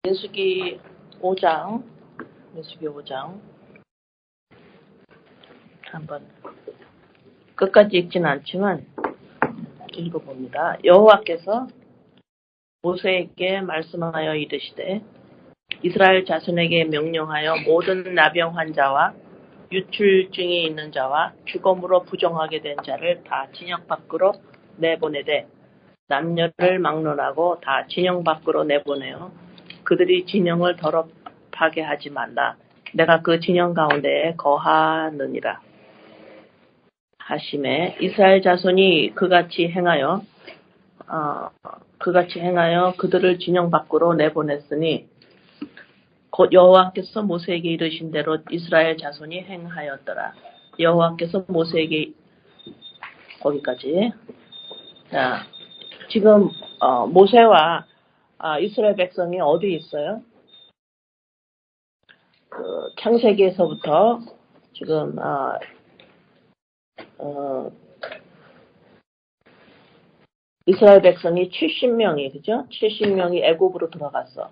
민수기 5장 한번 끝까지 읽지는 않지만 읽어봅니다. 여호와께서 모세에게 말씀하여 이르시되 이스라엘 자손에게 명령하여 모든 나병 환자와 유출증이 있는 자와 죽음으로 부정하게 된 자를 다 진영 밖으로 내보내되 남녀를 막론하고 다 진영 밖으로 내보내어 그들이 진영을 더럽하게 하지 말라. 내가 그 진영 가운데에 거하느니라 하심에 이스라엘 자손이 그같이 행하여 그들을 진영 밖으로 내보냈으니 곧 여호와께서 모세에게 이르신 대로 이스라엘 자손이 행하였더라. 여호와께서 모세에게 거기까지. 자, 지금 모세와 이스라엘 백성이 어디 있어요? 그 창세기에서부터 지금 이스라엘 백성이 70명이 그죠? 70명이 애굽으로 들어갔어.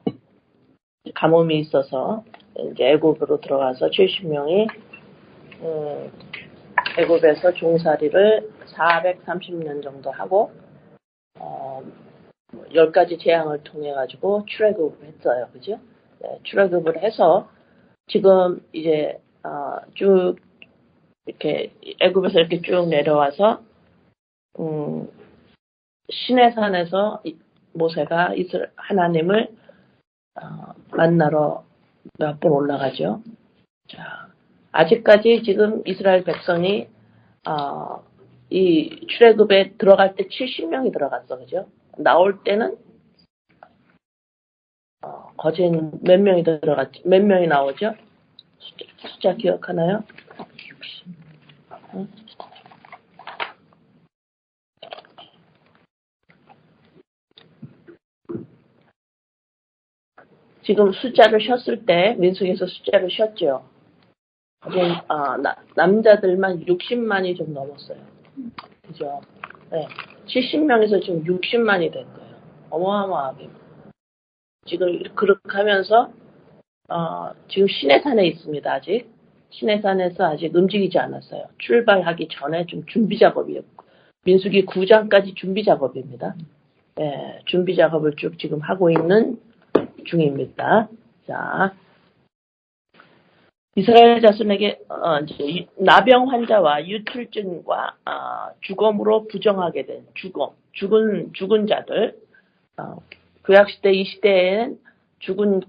가뭄이 있어서 이제 애굽으로 들어가서 70명이 애굽에서 종살이를 430년 정도 하고 10가지 재앙을 통해 가지고 출애굽을 했어요. 그죠? 네, 출애굽을 해서 지금 이제 쭉 이렇게 애굽에서 이렇게 쭉 내려와서 시내산에서 모세가 하나님을 만나러 몇 번 올라가죠. 자, 아직까지 지금 이스라엘 백성이 이 출애굽에 들어갈 때 70명이 들어갔어, 그죠? 나올 때는 거진 몇 명이 들어갔지? 몇 명이 나오죠? 숫자 기억하나요? 60. 응? 지금 숫자를 쉬었을 때 민수기에서 숫자를 쉬었죠. 지금 남자들만 60만이 좀 넘었어요. 그죠? 네. 70명에서 지금 60만이 된 거예요. 어마어마하게. 지금 그렇게 하면서 지금 시내산에 있습니다. 아직 시내산에서 아직 움직이지 않았어요. 출발하기 전에 좀 준비 작업이었고 민수기 9장까지 준비 작업입니다. 네, 준비 작업을 쭉 지금 하고 있는 중입니다. 자, 이스라엘 자손에게 나병 환자와 유출증과 죽음으로 부정하게 된 죽은 자들 구약시대 이 시대에는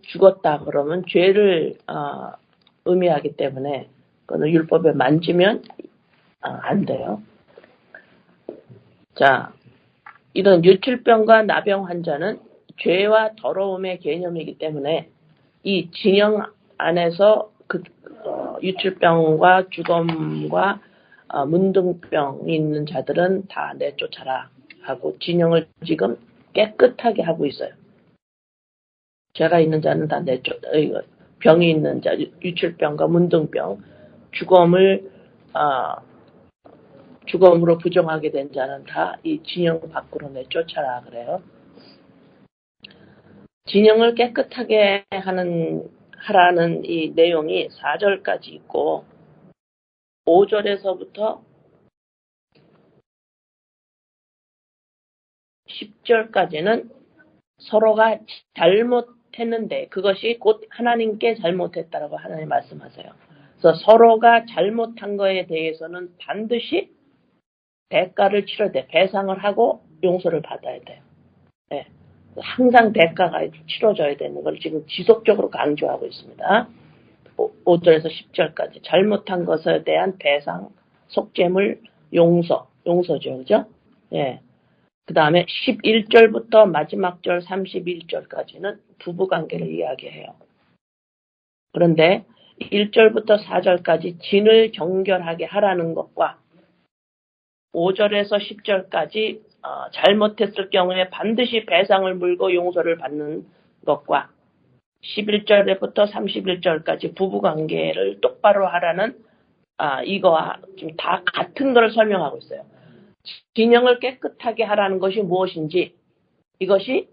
죽었다 그러면 죄를 의미하기 때문에 그거는 율법에 만지면 안 돼요. 자, 이런 유출병과 나병 환자는 죄와 더러움의 개념이기 때문에 이 진영 안에서 그 유출병과 죽음과 문둥병이 있는 자들은 다 내쫓아라 하고 진영을 지금 깨끗하게 하고 있어요. 죄가 있는 자는 다 병이 있는 자, 유출병과 문둥병, 죽음으로 부정하게 된 자는 다 이 진영 밖으로 내쫓아라 그래요. 진영을 깨끗하게 하라는 이 내용이 4절까지 있고 5절에서부터 10절까지는 서로가 잘못했는데 그것이 곧 하나님께 잘못했다라고 하나님 말씀하세요. 그래서 서로가 잘못한 거에 대해서는 반드시 대가를 치러야 돼. 배상을 하고 용서를 받아야 돼요. 네. 항상 대가가 치러져야 되는 걸 지금 지속적으로 강조하고 있습니다. 5절에서 10절까지 잘못한 것에 대한 배상, 속죄물, 용서죠. 그죠? 예. 그 다음에 11절부터 마지막 절 31절까지는 부부관계를 이야기해요. 그런데 1절부터 4절까지 진을 정결하게 하라는 것과 5절에서 10절까지 잘못했을 경우에 반드시 배상을 물고 용서를 받는 것과 11절부터 31절까지 부부관계를 똑바로 하라는 이거와 지금 다 같은 걸 설명하고 있어요. 진영을 깨끗하게 하라는 것이 무엇인지 이것이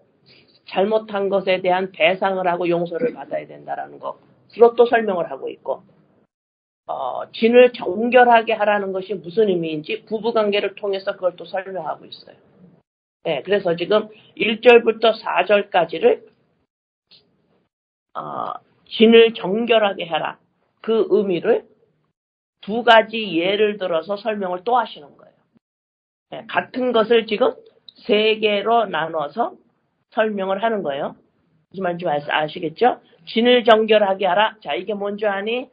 잘못한 것에 대한 배상을 하고 용서를 받아야 된다라는 것으로 또 설명을 하고 있고, 진을 정결하게 하라는 것이 무슨 의미인지 부부관계를 통해서 그걸 또 설명하고 있어요. 네, 그래서 지금 1절부터 4절까지를 진을 정결하게 해라. 그 의미를 두 가지 예를 들어서 설명을 또 하시는 거예요. 네, 같은 것을 지금 세 개로 나눠서 설명을 하는 거예요. 무슨 말인지 아시겠죠? 진을 정결하게 하라. 자, 이게 뭔지 아니?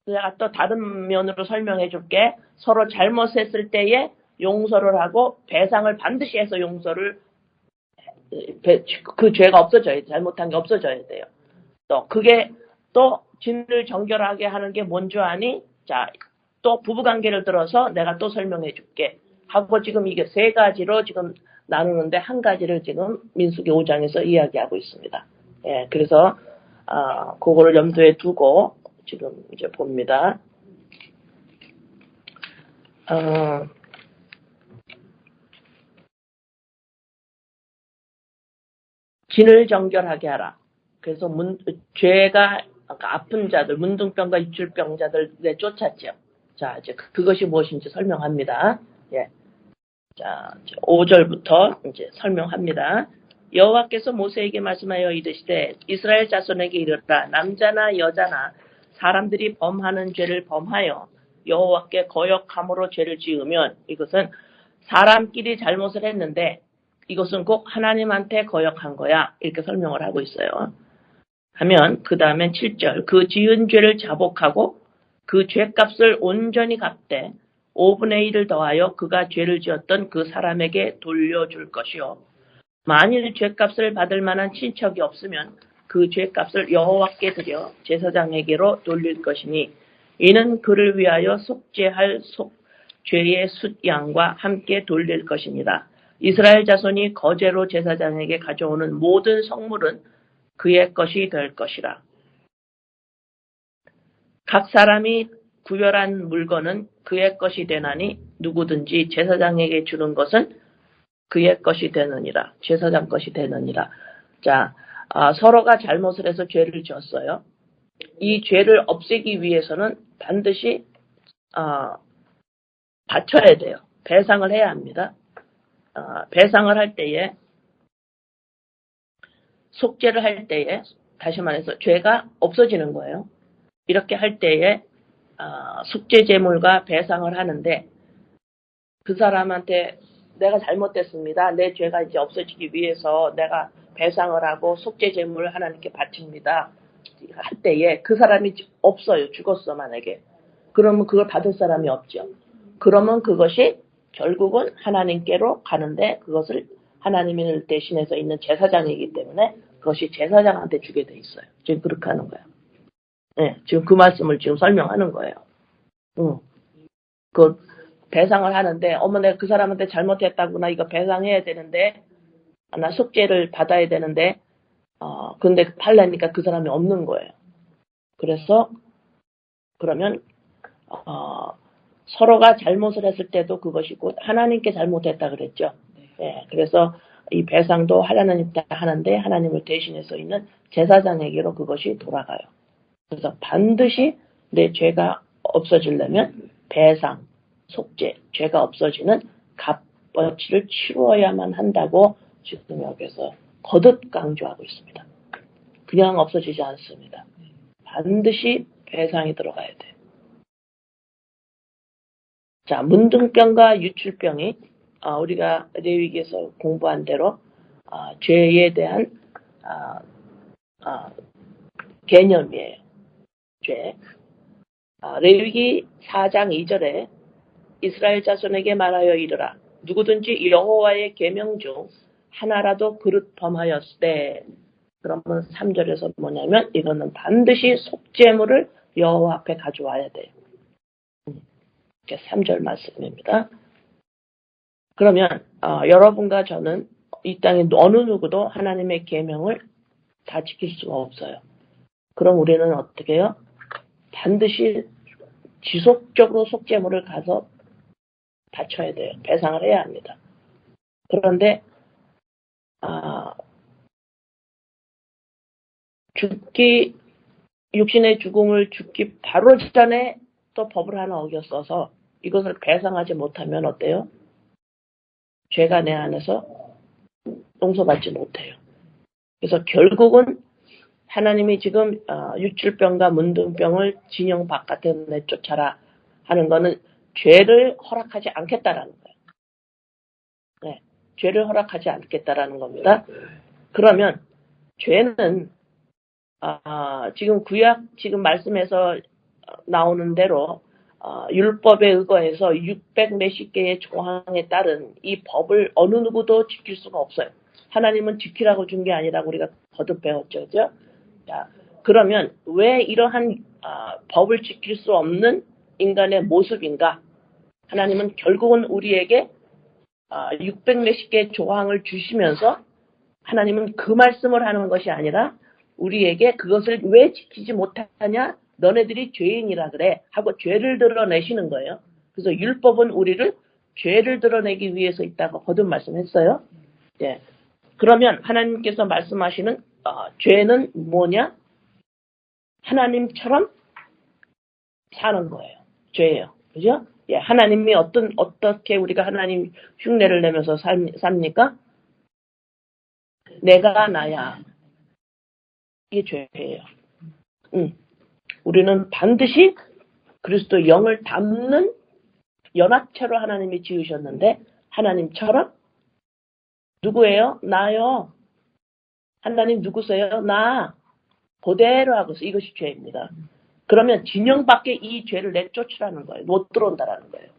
내가 또 다른 면으로 설명해 줄게. 서로 잘못했을 때에 용서를 하고 배상을 반드시 해서 용서를, 그 죄가 없어져야 돼. 잘못한 게 없어져야 돼요. 또 그게 또 진을 정결하게 하는 게 뭔지 아니? 자, 또 부부관계를 들어서 내가 또 설명해 줄게. 하고 지금 이게 세 가지로 지금 나누는데 한 가지를 지금 민수기 5장에서 이야기하고 있습니다. 예, 그래서 그거를 염두에 두고 지금 이제 봅니다. 진을 정결하게 하라. 그래서 죄가 아픈 자들, 문둥병과 입출병자들 쫓았죠. 자, 이제 그것이 무엇인지 설명합니다. 예. 자, 5절부터 이제 설명합니다. 여호와께서 모세에게 말씀하여 이르시되 이스라엘 자손에게 이르라. 남자나 여자나 사람들이 범하는 죄를 범하여 여호와께 거역함으로 죄를 지으면, 이것은 사람끼리 잘못을 했는데 이것은 꼭 하나님한테 거역한 거야. 이렇게 설명을 하고 있어요. 하면 그 다음엔 7절. 그 지은 죄를 자복하고 그 죄값을 온전히 갚되 5분의 1을 더하여 그가 죄를 지었던 그 사람에게 돌려줄 것이요. 만일 죄값을 받을 만한 친척이 없으면 그 죄값을 여호와께 드려 제사장에게로 돌릴 것이니, 이는 그를 위하여 속죄할 죄의 숫양과 함께 돌릴 것입니다. 이스라엘 자손이 거제로 제사장에게 가져오는 모든 성물은 그의 것이 될 것이라. 각 사람이 구별한 물건은 그의 것이 되나니 누구든지 제사장에게 주는 것은 그의 것이 되느니라. 제사장 것이 되느니라. 자, 서로가 잘못을 해서 죄를 지었어요. 이 죄를 없애기 위해서는 반드시 바쳐야 돼요. 배상을 해야 합니다. 배상을 할 때에, 속죄를 할 때에, 다시 말해서 죄가 없어지는 거예요. 이렇게 할 때에 속죄 제물과 배상을 하는데, 그 사람한테 내가 잘못됐습니다. 내 죄가 이제 없어지기 위해서 내가 배상을 하고 속죄 제물을 하나님께 바칩니다. 할 때에 그 사람이 없어요. 죽었어, 만약에. 그러면 그걸 받을 사람이 없죠. 그러면 그것이 결국은 하나님께로 가는데, 그것을 하나님을 대신해서 있는 제사장이기 때문에 그것이 제사장한테 주게 돼 있어요. 지금 그렇게 하는 거예요. 네, 지금 그 말씀을 지금 설명하는 거예요. 그 배상을 하는데, 어머 내가 그 사람한테 잘못했다구나, 이거 배상해야 되는데, 나 속죄를 받아야 되는데, 근데 하려니까 그 사람이 없는 거예요. 그래서 그러면 서로가 잘못을 했을 때도 그것이 곧 하나님께 잘못했다 그랬죠. 네, 그래서 이 배상도 하나님께 하는데 하나님을 대신해서 있는 제사장에게로 그것이 돌아가요. 그래서 반드시 내 죄가 없어지려면 배상, 속죄, 죄가 없어지는 값어치를 치루어야만 한다고 지금 여기서 거듭 강조하고 있습니다. 그냥 없어지지 않습니다. 반드시 배상이 들어가야 돼요. 자, 문둥병과 유출병이 우리가 레위기에서 공부한 대로 죄에 대한 개념이에요. 죄. 레위기 4장 2절에 이스라엘 자손에게 말하여 이르라. 누구든지 여호와의 계명 중 하나라도 그릇 범하였으되, 그러면 3절에서 뭐냐면 이거는 반드시 속죄물을 여호와 앞에 가져와야 돼요. 3절 말씀입니다. 그러면 여러분과 저는 이 땅에 어느 누구도 하나님의 계명을 다 지킬 수가 없어요. 그럼 우리는 어떻게 해요? 반드시 지속적으로 속죄물을 가서 바쳐야 돼요. 배상을 해야 합니다. 그런데 육신의 죽음을 죽기 바로 전에 또 법을 하나 어겼어서 이것을 배상하지 못하면 어때요? 죄가 내 안에서 용서받지 못해요. 그래서 결국은 하나님이 지금 유출병과 문둥병을 진영 바깥에 내쫓아라 하는 거는 죄를 허락하지 않겠다라는 거예요. 네, 죄를 허락하지 않겠다라는 겁니다. 그러면 죄는 지금 구약 지금 말씀에서 나오는 대로 율법에 의거해서 600 몇십 개의 조항에 따른 이 법을 어느 누구도 지킬 수가 없어요. 하나님은 지키라고 준 게 아니라 우리가 거듭 배웠죠. 그죠? 자, 그러면 왜 이러한 법을 지킬 수 없는 인간의 모습인가? 하나님은 결국은 우리에게 600 몇십 개의 조항을 주시면서 하나님은 그 말씀을 하는 것이 아니라 우리에게 그것을 왜 지키지 못하냐? 너네들이 죄인이라 그래 하고 죄를 드러내시는 거예요. 그래서 율법은 우리를 죄를 드러내기 위해서 있다고 거듭 말씀했어요. 예. 그러면 하나님께서 말씀하시는 죄는 뭐냐? 하나님처럼 사는 거예요. 죄예요. 그죠? 예, 하나님이 어떻게 우리가 하나님 흉내를 내면서 삽니까? 내가 나야. 이게 죄예요. 우리는 반드시 그리스도 영을 담는 연합체로 하나님이 지으셨는데 하나님처럼 누구예요? 나요. 하나님 누구세요? 나. 그대로 하고서 이것이 죄입니다. 그러면 진영 밖에 이 죄를 내쫓으라는 거예요. 못 들어온다라는 거예요.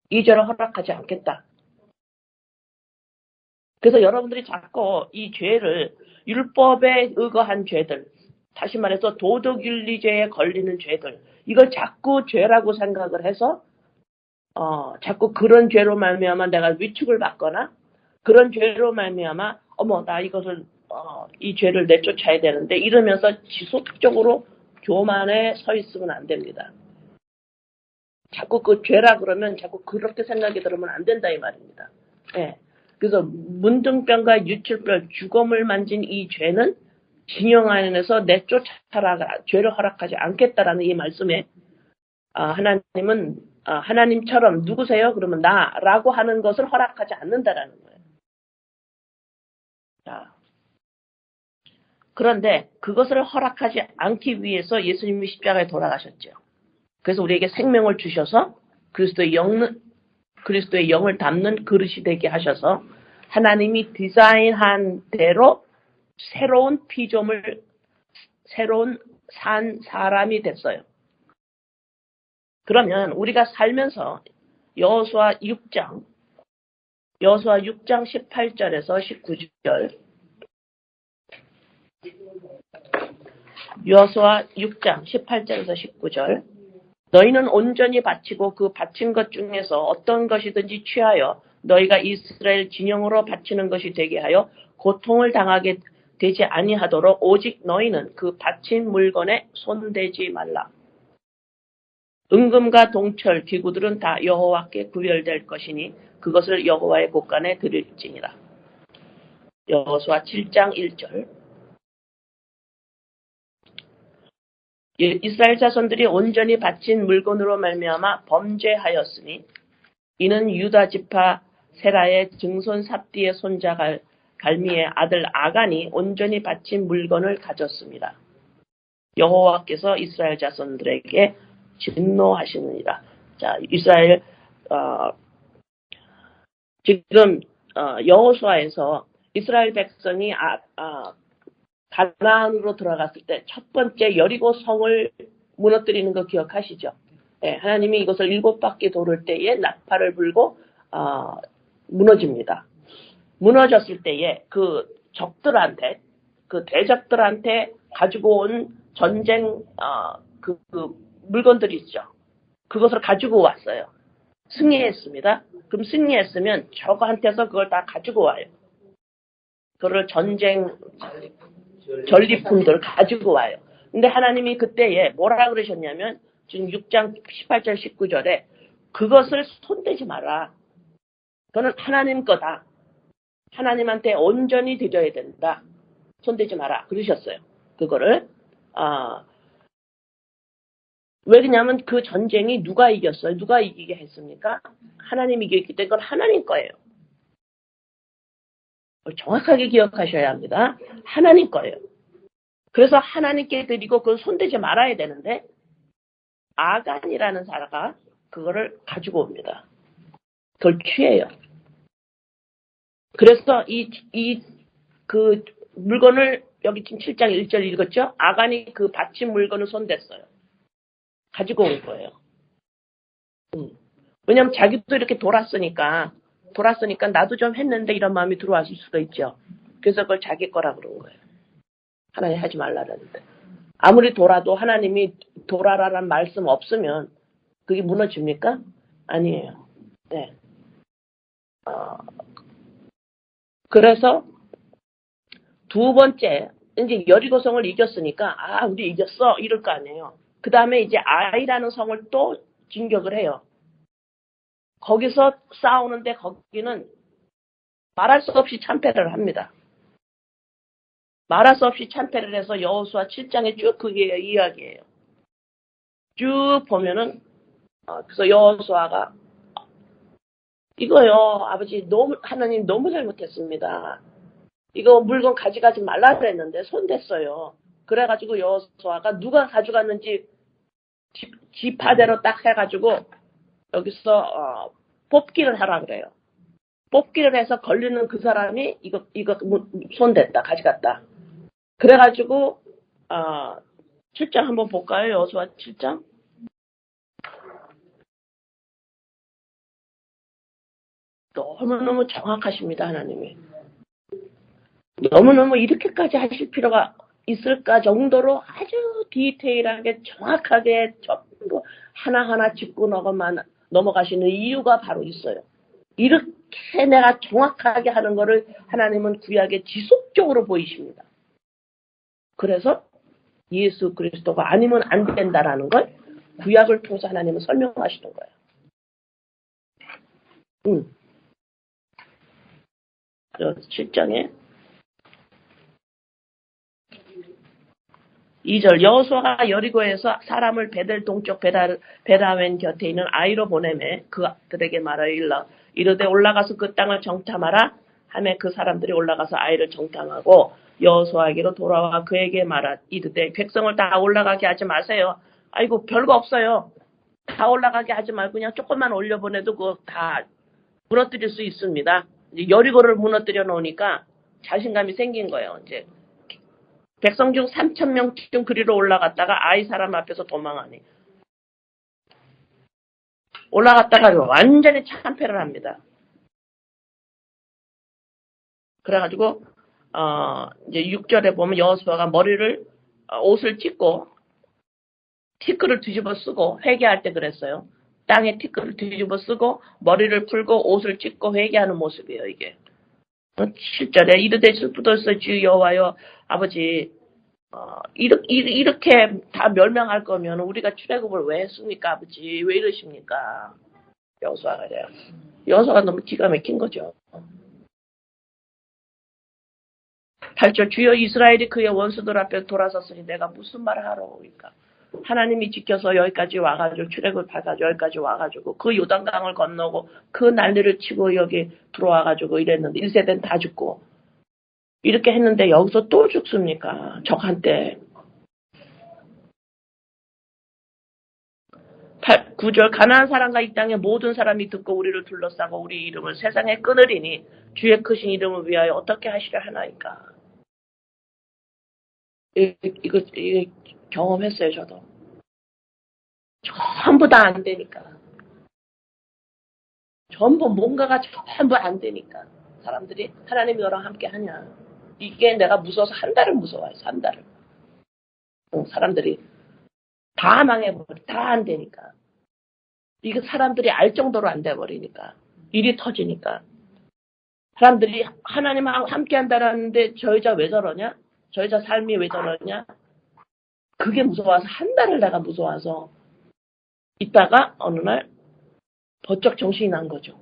이 죄를 허락하지 않겠다. 그래서 여러분들이 자꾸 이 죄를 율법에 의거한 죄들, 다시 말해서 도덕윤리죄에 걸리는 죄들, 이걸 자꾸 죄라고 생각을 해서 자꾸 그런 죄로 말미암아 내가 위축을 받거나 그런 죄로 말미암아 나 이것을 이 죄를 내쫓아야 되는데 이러면서 지속적으로 교만에 서 있으면 안 됩니다. 자꾸 그 죄라 그러면 자꾸 그렇게 생각이 들으면 안 된다 이 말입니다. 예. 그래서 문둥병과 유출병, 죽음을 만진 이 죄는 진영 안에서 내쫓아라, 죄를 허락하지 않겠다라는 이 말씀에 하나님은 하나님처럼 누구세요? 그러면 나라고 하는 것을 허락하지 않는다라는 거예요. 자, 그런데 그것을 허락하지 않기 위해서 예수님이 십자가에 돌아가셨죠. 그래서 우리에게 생명을 주셔서 그리스도의 영을 담는 그릇이 되게 하셔서 하나님이 디자인한 대로 새로운 피조물, 새로운 산 사람이 됐어요. 그러면 우리가 살면서 여호수아 6장 18절에서 19절 여호수아 6장 18절에서 19절 너희는 온전히 바치고 그 바친 것 중에서 어떤 것이든지 취하여 너희가 이스라엘 진영으로 바치는 것이 되게 하여 고통을 당하게 되지 아니하도록 오직 너희는 그 바친 물건에 손대지 말라. 은금과 동철 기구들은 다 여호와께 구별될 것이니 그것을 여호와의 곳간에 드릴지니라. 여호수아 7장 1절 이스라엘 자손들이 온전히 바친 물건으로 말미암아 범죄하였으니 이는 유다 지파 세라의 증손 삽디의 손자 갈미의 아들 아간이 온전히 바친 물건을 가졌습니다. 여호와께서 이스라엘 자손들에게 진노하시느니라. 자, 이스라엘 지금 여호수아에서 이스라엘 백성이 가나안으로 들어갔을 때 첫 번째 여리고 성을 무너뜨리는 거 기억하시죠? 네, 하나님이 이것을 7바퀴 도를 때에 나팔을 불고 무너집니다. 무너졌을 때에 그 적들한테 그 대적들한테 가지고 온 전쟁 그 물건들이 있죠. 그것을 가지고 왔어요. 승리했습니다. 그럼 승리했으면 저거한테서 그걸 다 가지고 와요. 그걸 전쟁 전리품들 가지고 와요. 근데 하나님이 그때에 뭐라 그러셨냐면 지금 6장 18절 19절에 그것을 손대지 마라. 그거는 하나님 거다. 하나님한테 온전히 드려야 된다. 손대지 마라. 그러셨어요. 그거를. 왜 그러냐면 그 전쟁이 누가 이겼어요? 누가 이기게 했습니까? 하나님이 이겼기 때문에 그건 하나님 거예요. 정확하게 기억하셔야 합니다. 하나님 거예요. 그래서 하나님께 드리고 그걸 손대지 말아야 되는데 아간이라는 사람가 그거를 가지고 옵니다. 그걸 취해요. 그래서 그 물건을 여기 지금 7장 1절 읽었죠? 아간이 그 바친 물건을 손댔어요. 가지고 온 거예요. 왜냐면 자기도 이렇게 돌았으니까 나도 좀 했는데 이런 마음이 들어왔을 수도 있죠. 그래서 그걸 자기 거라 그런 거예요. 하나님 하지 말라는데. 아무리 돌아도 하나님이 돌아라라는 말씀 없으면 그게 무너집니까? 아니에요. 네. 그래서 두 번째 이제 여리고성을 이겼으니까 우리 이겼어 이럴 거 아니에요. 그 다음에 이제 아이라는 성을 또 진격을 해요. 거기서 싸우는데 거기는 말할 수 없이 참패를 합니다. 말할 수 없이 참패를 해서 여호수아 7장에 쭉 그게 이야기예요. 쭉 보면은 그래서 여호수아가 이거요 아버지 하나님 너무 잘못했습니다. 이거 물건 가져가지 말라 그랬는데 손댔어요. 그래가지고 여호수아가 누가 가져갔는지 지파대로 딱 해가지고 여기서 뽑기를 하라 그래요. 뽑기를 해서 걸리는 그 사람이 이거 손댔다 가져갔다. 그래가지고 7장 한번 볼까요? 여호수아 7장. 너무너무 정확하십니다. 하나님이. 너무너무 이렇게까지 하실 필요가 있을까 정도로 아주 디테일하게 정확하게 전부 하나하나 짚고 넘어가시는 이유가 바로 있어요. 이렇게 내가 정확하게 하는 거를 하나님은 구약에 지속적으로 보이십니다. 그래서 예수 그리스도가 아니면 안 된다라는 걸 구약을 통해서 하나님은 설명하시는 거예요. 7장에 2절 여호수아가 여리고에서 사람을 베델 동쪽 베다웬 곁에 있는 아이로 보내매 그들에게 말하여 이르되 올라가서 그 땅을 정탐하라 하매 그 사람들이 올라가서 아이를 정탐하고 여호수아에게로 돌아와 그에게 이르되 백성을 다 올라가게 하지 마세요. 아이고 별거 없어요. 다 올라가게 하지 말고 그냥 조금만 올려보내도 그거 다 무너뜨릴 수 있습니다. 여리고를 무너뜨려 놓으니까 자신감이 생긴 거예요. 이제 백성 중 3,000명쯤 그리로 올라갔다가 아이 사람 앞에서 도망하니. 올라갔다가 완전히 참패를 합니다. 그래가지고 이제 6절에 보면 여호수아가 옷을 찢고 티끌을 뒤집어 쓰고 회개할 때 그랬어요. 땅에 티끌을 뒤집어 쓰고 머리를 풀고 옷을 찢고 회개하는 모습이에요. 이게. 7절에 이르되 슬프도서 주 여호와여 아버지 이렇게 다 멸망할 거면 우리가 출애굽을 왜 했습니까 아버지 왜 이러십니까? 여호수아가 그래요. 여호수아가 너무 기가 막힌 거죠. 8절 주여 이스라엘이 그의 원수들 앞에 돌아섰으니 내가 무슨 말을 하러 오니까 하나님이 지켜서 여기까지 와가지고 출애굽을 받아가지고 여기까지 와가지고 그 요단강을 건너고 그 난리를 치고 여기 들어와가지고 이랬는데 1세대는 다 죽고 이렇게 했는데 여기서 또 죽습니까? 적한테. 9절 가나안 사람과 이 땅의 모든 사람이 듣고 우리를 둘러싸고 우리 이름을 세상에 끊으리니 주의 크신 이름을 위하여 어떻게 하시려 하나이까. 이거 경험했어요 저도. 전부 다 안 되니까. 전부 뭔가가 전부 안 되니까. 사람들이 하나님이 너랑 함께 하냐. 이게 내가 무서워서 한 달을 무서워해요. 한 달을. 사람들이 다 망해버려. 다 안 되니까. 이게 사람들이 알 정도로 안 돼버리니까. 일이 터지니까. 사람들이 하나님하고 함께 한다라는데 저 여자 왜 저러냐? 저 여자 삶이 왜 저러냐? 그게 무서워서 한 달을 내가 무서워서 있다가 어느 날 번쩍 정신이 난 거죠.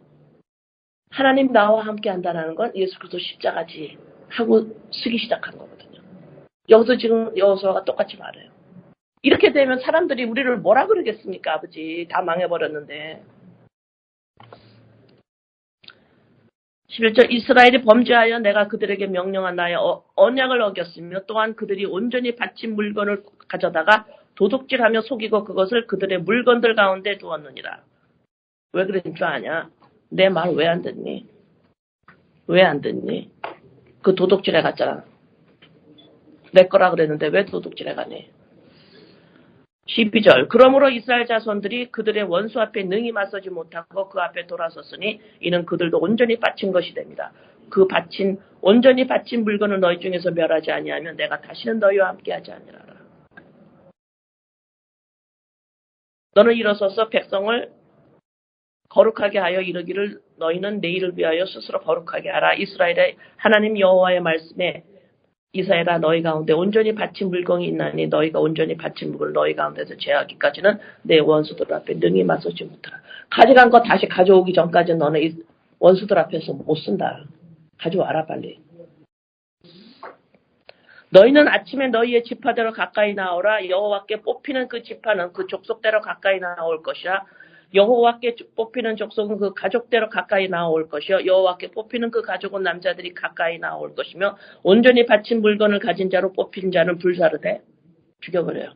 하나님 나와 함께 한다는 건 예수 그리스도 십자가지 하고 쓰기 시작한 거거든요. 여기서 지금 여호수아가 똑같이 말해요. 이렇게 되면 사람들이 우리를 뭐라 그러겠습니까, 아버지? 다 망해버렸는데. 11절 이스라엘이 범죄하여 내가 그들에게 명령한 나의 언약을 어겼으며 또한 그들이 온전히 바친 물건을 가져다가 도둑질하며 속이고 그것을 그들의 물건들 가운데 두었느니라. 왜 그랬는 줄 아냐? 내 말 왜 안 듣니? 왜 안 듣니? 그 도둑질해 갔잖아. 내 거라 그랬는데 왜 도둑질해 가니? 12절 그러므로 이스라엘 자손들이 그들의 원수 앞에 능히 맞서지 못하고 그 앞에 돌아섰으니 이는 그들도 온전히 바친 것이 됩니다. 그 온전히 바친 물건을 너희 중에서 멸하지 아니하면 내가 다시는 너희와 함께하지 아니하라. 너는 일어서서 백성을 거룩하게 하여 이르기를 너희는 내일을 위하여 스스로 거룩하게 하라. 이스라엘의 하나님 여호와의 말씀에 이스라엘아 너희 가운데 온전히 바친 물건이 있나니 너희가 온전히 바친 물건을 너희 가운데서 제하기까지는 내 원수들 앞에 능히 맞서지 못하라. 가져간 거 다시 가져오기 전까지는 너는 원수들 앞에서 못 쓴다. 가져와라 빨리. 너희는 아침에 너희의 지파대로 가까이 나오라. 여호와께 뽑히는 그 지파는 그 족속대로 가까이 나올 것이야. 여호와께 뽑히는 족속은 그 가족대로 가까이 나올 것이요. 여호와께 뽑히는 그 가족은 남자들이 가까이 나올 것이며 온전히 바친 물건을 가진 자로 뽑힌 자는 불사르되 죽여버려요.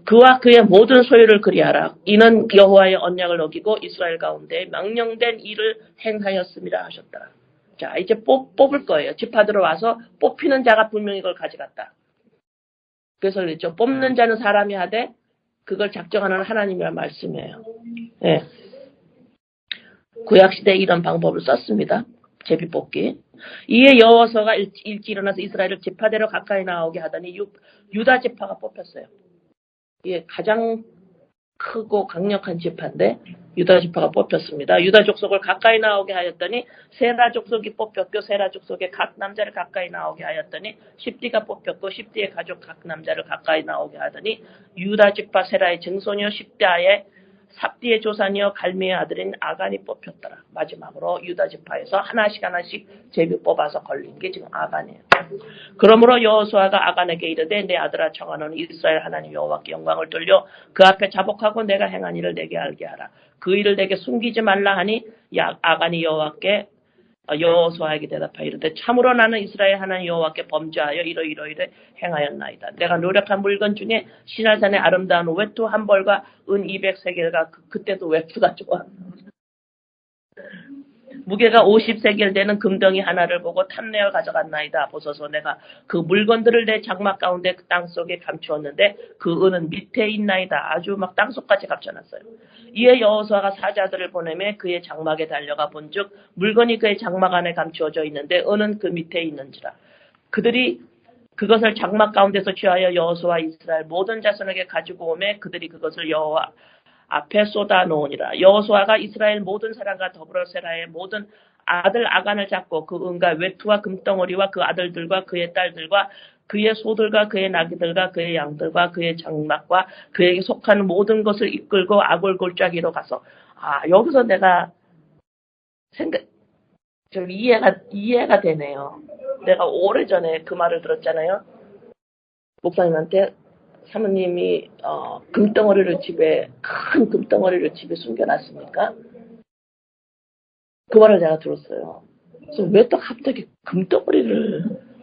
그와 그의 모든 소유를 그리하라. 이는 여호와의 언약을 어기고 이스라엘 가운데 명령된 일을 행하였음이라 하셨다. 자, 이제 뽑을 거예요. 지파들어 와서 뽑히는 자가 분명히 이걸 가져갔다. 그래서 그랬죠. 뽑는 자는 사람이 하되 그걸 작정하는 하나님이란 말씀이에요. 네. 구약시대에 이런 방법을 썼습니다. 제비뽑기. 이에 여호수아가 일찍 일어나서 이스라엘을 지파대로 가까이 나오게 하더니 유다 지파가 뽑혔어요. 이게 가장 크고 강력한 지파인데 유다 지파가 뽑혔습니다. 유다 족속을 가까이 나오게 하였더니 세라 족속이 뽑혔고 세라 족속의 각 남자를 가까이 나오게 하였더니 십디가 뽑혔고 십디의 가족 각 남자를 가까이 나오게 하더니 유다 지파 세라의 증손이요 십디의 삽디의 조산이요 갈미의 아들인 아간이 뽑혔더라. 마지막으로 유다 지파에서 하나씩 제비 뽑아서 걸린 게 지금 아간이에요. 그러므로 여호수아가 아간에게 이르되 내 아들아 청하노니 이스라엘 하나님 여호와께 영광을 돌려 그 앞에 자복하고 내가 행한 일을 내게 알게 하라. 그 일을 내게 숨기지 말라 하니 아간이 여호수아에게 대답하여 이르되 참으로 나는 이스라엘 하나님 여호와께 범죄하여 이러이러이를 행하였나이다. 내가 노력한 물건 중에 시나산의 아름다운 외투 한 벌과 은 200세겔과 그때도 외투가 좋아. 무게가 50세겔 되는 금덩이 하나를 보고 탐내어 가져갔나이다. 보소서 내가 그 물건들을 내 장막 가운데 그 땅속에 감추었는데 그 은은 밑에 있나이다. 아주 막 땅속까지 감춰놨어요. 이에 여호수아가 사자들을 보내매 그의 장막에 달려가 본즉 물건이 그의 장막 안에 감추어져 있는데 은은 그 밑에 있는지라. 그들이 그것을 장막 가운데서 취하여 여호수아 이스라엘 모든 자손에게 가지고 오매 그들이 그것을 여호와 앞에 쏟아 놓으니라. 여호수아가 이스라엘 모든 사람과 더불어 세라의 모든 아들 아간을 잡고 그 은과 외투와 금덩어리와 그 아들들과 그의 딸들과 그의 소들과 그의 나귀들과 그의 양들과 그의 장막과 그에게 속한 모든 것을 이끌고 아골 골짜기로 가서 여기서 내가 좀 이해가 되네요. 내가 오래전에 그 말을 들었잖아요. 목사님한테 사모님이 큰 금덩어리를 집에 숨겨놨으니까 그 말을 내가 들었어요. 그래서 왜 또 갑자기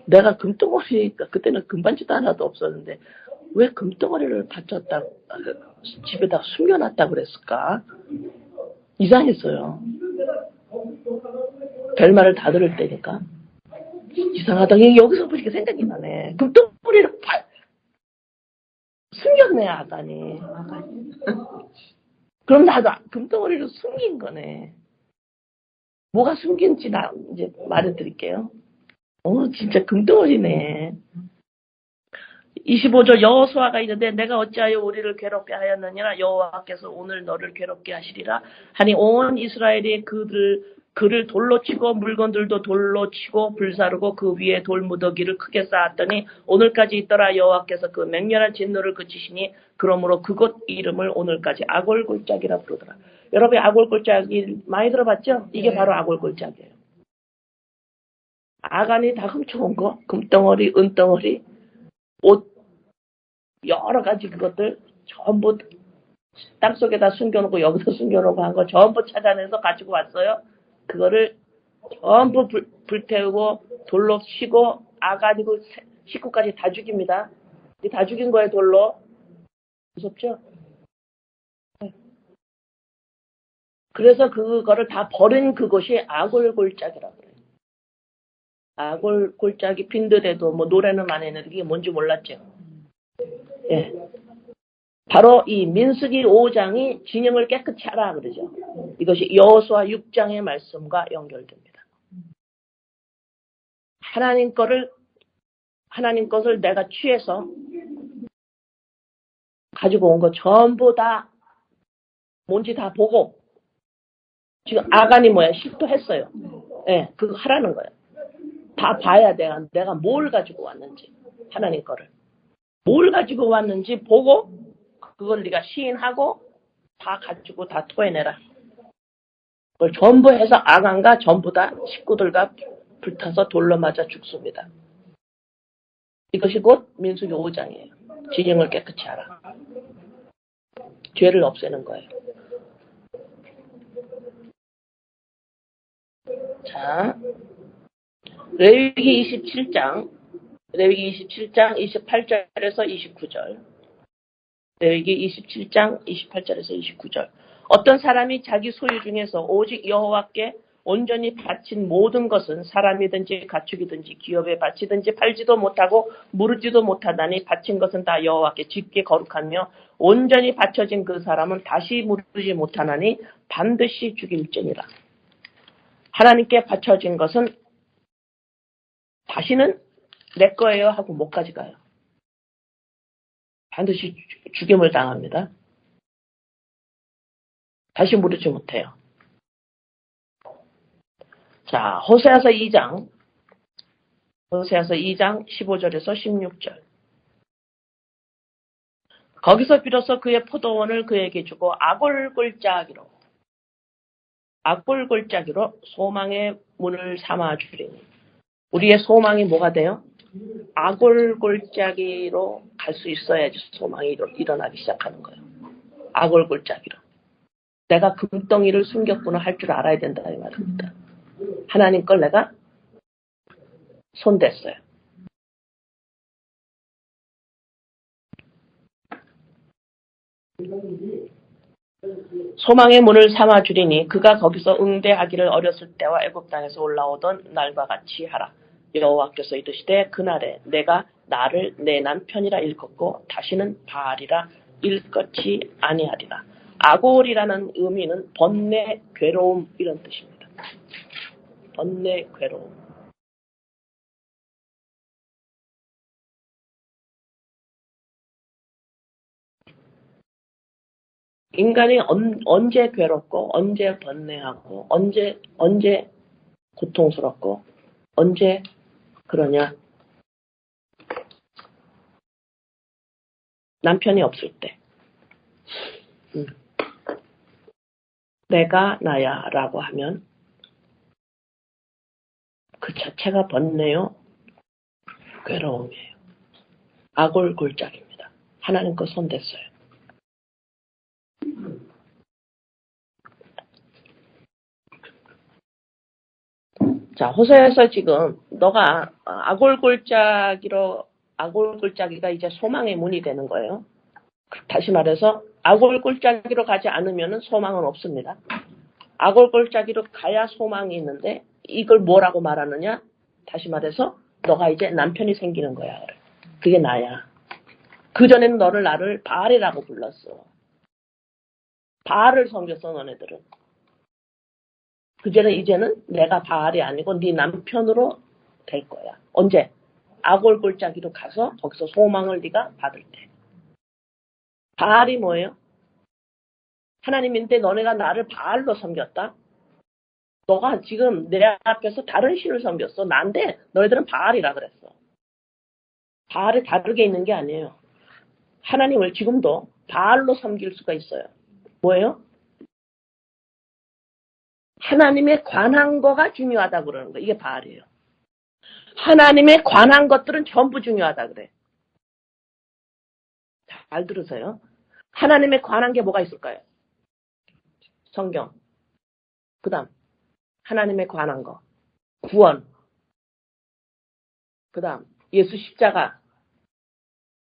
내가 금덩어리가 그때는 금반지도 하나도 없었는데 왜 금덩어리를 받쳤다 집에다 숨겨놨다 그랬을까? 이상했어요. 별말을 다 들을 때니까 이상하다. 여기서 보니까 생각이 나네. 금덩어리를 숨겼네 아간이. 그럼 나도 금덩어리를 숨긴 거네. 뭐가 숨긴지 이제 말해드릴게요. 진짜 금덩어리네. 25절 여호수아가 이르되 내가 어찌하여 우리를 괴롭게 하였느냐 여호와께서 오늘 너를 괴롭게 하시리라 하니 온 이스라엘이 그를 돌로 치고 물건들도 돌로 치고 불사르고 그 위에 돌무더기를 크게 쌓았더니 오늘까지 있더라. 여호와께서 그 맹렬한 진노를 그치시니 그러므로 그곳 이름을 오늘까지 아골골짜기라 부르더라. 여러분 아골골짜기 많이 들어봤죠? 이게 바로 아골골짜기예요. 아간이 다 훔쳐온 거, 금덩어리, 은덩어리, 옷, 여러 가지 그것들 전부 땅속에다 숨겨놓고 여기서 숨겨놓고 한 거 전부 찾아내서 가지고 왔어요. 그거를 전부 불태우고 돌로 치고 아간이고 식구까지 다 죽입니다. 다 죽인 거예요, 돌로. 무섭죠? 그래서 그거를 다 버린 그것이 아골골짜기라고 그래요. 아골골짜기 빈들에도 뭐 노래는 많이 했는데 이게 뭔지 몰랐죠. 예. 바로 이 민수기 5장이 진영을 깨끗이 하라 그러죠. 이것이 여호수아 6장의 말씀과 연결됩니다. 하나님 것을 내가 취해서 가지고 온 거 전부 다 뭔지 다 보고 지금 아간이 뭐야? 식도했어요. 예, 그거 하라는 거예요. 다 봐야 돼. 내가 뭘 가지고 왔는지. 하나님 거를. 뭘 가지고 왔는지 보고 그걸 네가 시인하고 다 가지고 다 토해내라. 그걸 전부 해서 아간과 전부 다 식구들과 불타서 돌로 맞아 죽습니다. 이것이 곧 민수기 5장이에요. 진영을 깨끗이 하라. 죄를 없애는 거예요. 자, 레위기 27장 28절에서 29절. 레위기 27장 28절에서 29절. 어떤 사람이 자기 소유 중에서 오직 여호와께 온전히 바친 모든 것은 사람이든지 가축이든지 기업에 바치든지 팔지도 못하고 무르지도 못하다니 바친 것은 다 여호와께 짙게 거룩하며 온전히 바쳐진 그 사람은 다시 무르지 못하나니 반드시 죽일지니라. 하나님께 바쳐진 것은 다시는 내 거예요 하고 못 가져가요. 반드시 죽임을 당합니다. 다시 무르지 못해요. 자, 호세아서 2장 15절에서 16절. 거기서 비로소 그의 포도원을 그에게 주고 악골골짜기로 소망의 문을 삼아 주리니. 우리의 소망이 뭐가 돼요? 악골골짜기로 갈 수 있어야지 소망이 일어나기 시작하는 거예요. 악골골짜기로. 내가 금덩이를 숨겼구나 할 줄 알아야 된다 이 말입니다. 하나님 걸 내가 손댔어요. 소망의 문을 삼아 주리니 그가 거기서 응대하기를 어렸을 때와 애굽 땅에서 올라오던 날과 같이 하라. 여호와께서 이르시되 그날에 내가 나를 내 남편이라 일컫고 다시는 바알이라 일컫지 아니하리라. 아골이라는 의미는 번뇌, 괴로움 이런 뜻입니다. 번뇌, 괴로움. 인간이 언제 괴롭고 언제 번뇌하고 언제 고통스럽고 언제 그러냐? 남편이 없을 때. 내가 나야 라고 하면 그 자체가 번뇌요, 괴로움이에요. 아골골짜기입니다. 하나님 거 손댔어요. 자, 호세에서 지금 너가 아골골짜기가 이제 소망의 문이 되는 거예요. 다시 말해서 아골골짜기로 가지 않으면 소망은 없습니다. 아골골짜기로 가야 소망이 있는데 이걸 뭐라고 말하느냐? 다시 말해서 너가 이제 남편이 생기는 거야. 그게 나야. 그전에는 나를 바알이라고 불렀어. 바알을 섬겼어 너네들은. 이제는 내가 바알이 아니고 네 남편으로 될 거야. 언제? 아골골짜기로 가서 거기서 소망을 네가 받을 때. 바알이 뭐예요? 하나님인데 너네가 나를 바알로 섬겼다? 너가 지금 내 앞에서 다른 신을 섬겼어. 난데 너희들은 바알이라 그랬어. 바알이 다르게 있는 게 아니에요. 하나님을 지금도 바알로 섬길 수가 있어요. 뭐예요? 하나님에 관한 거가 중요하다고 그러는 거예요. 이게 바알이에요. 하나님에 관한 것들은 전부 중요하다 그래. 잘 들으세요. 하나님에 관한 게 뭐가 있을까요? 성경. 그 다음 하나님에 관한 거. 구원. 그 다음 예수 십자가.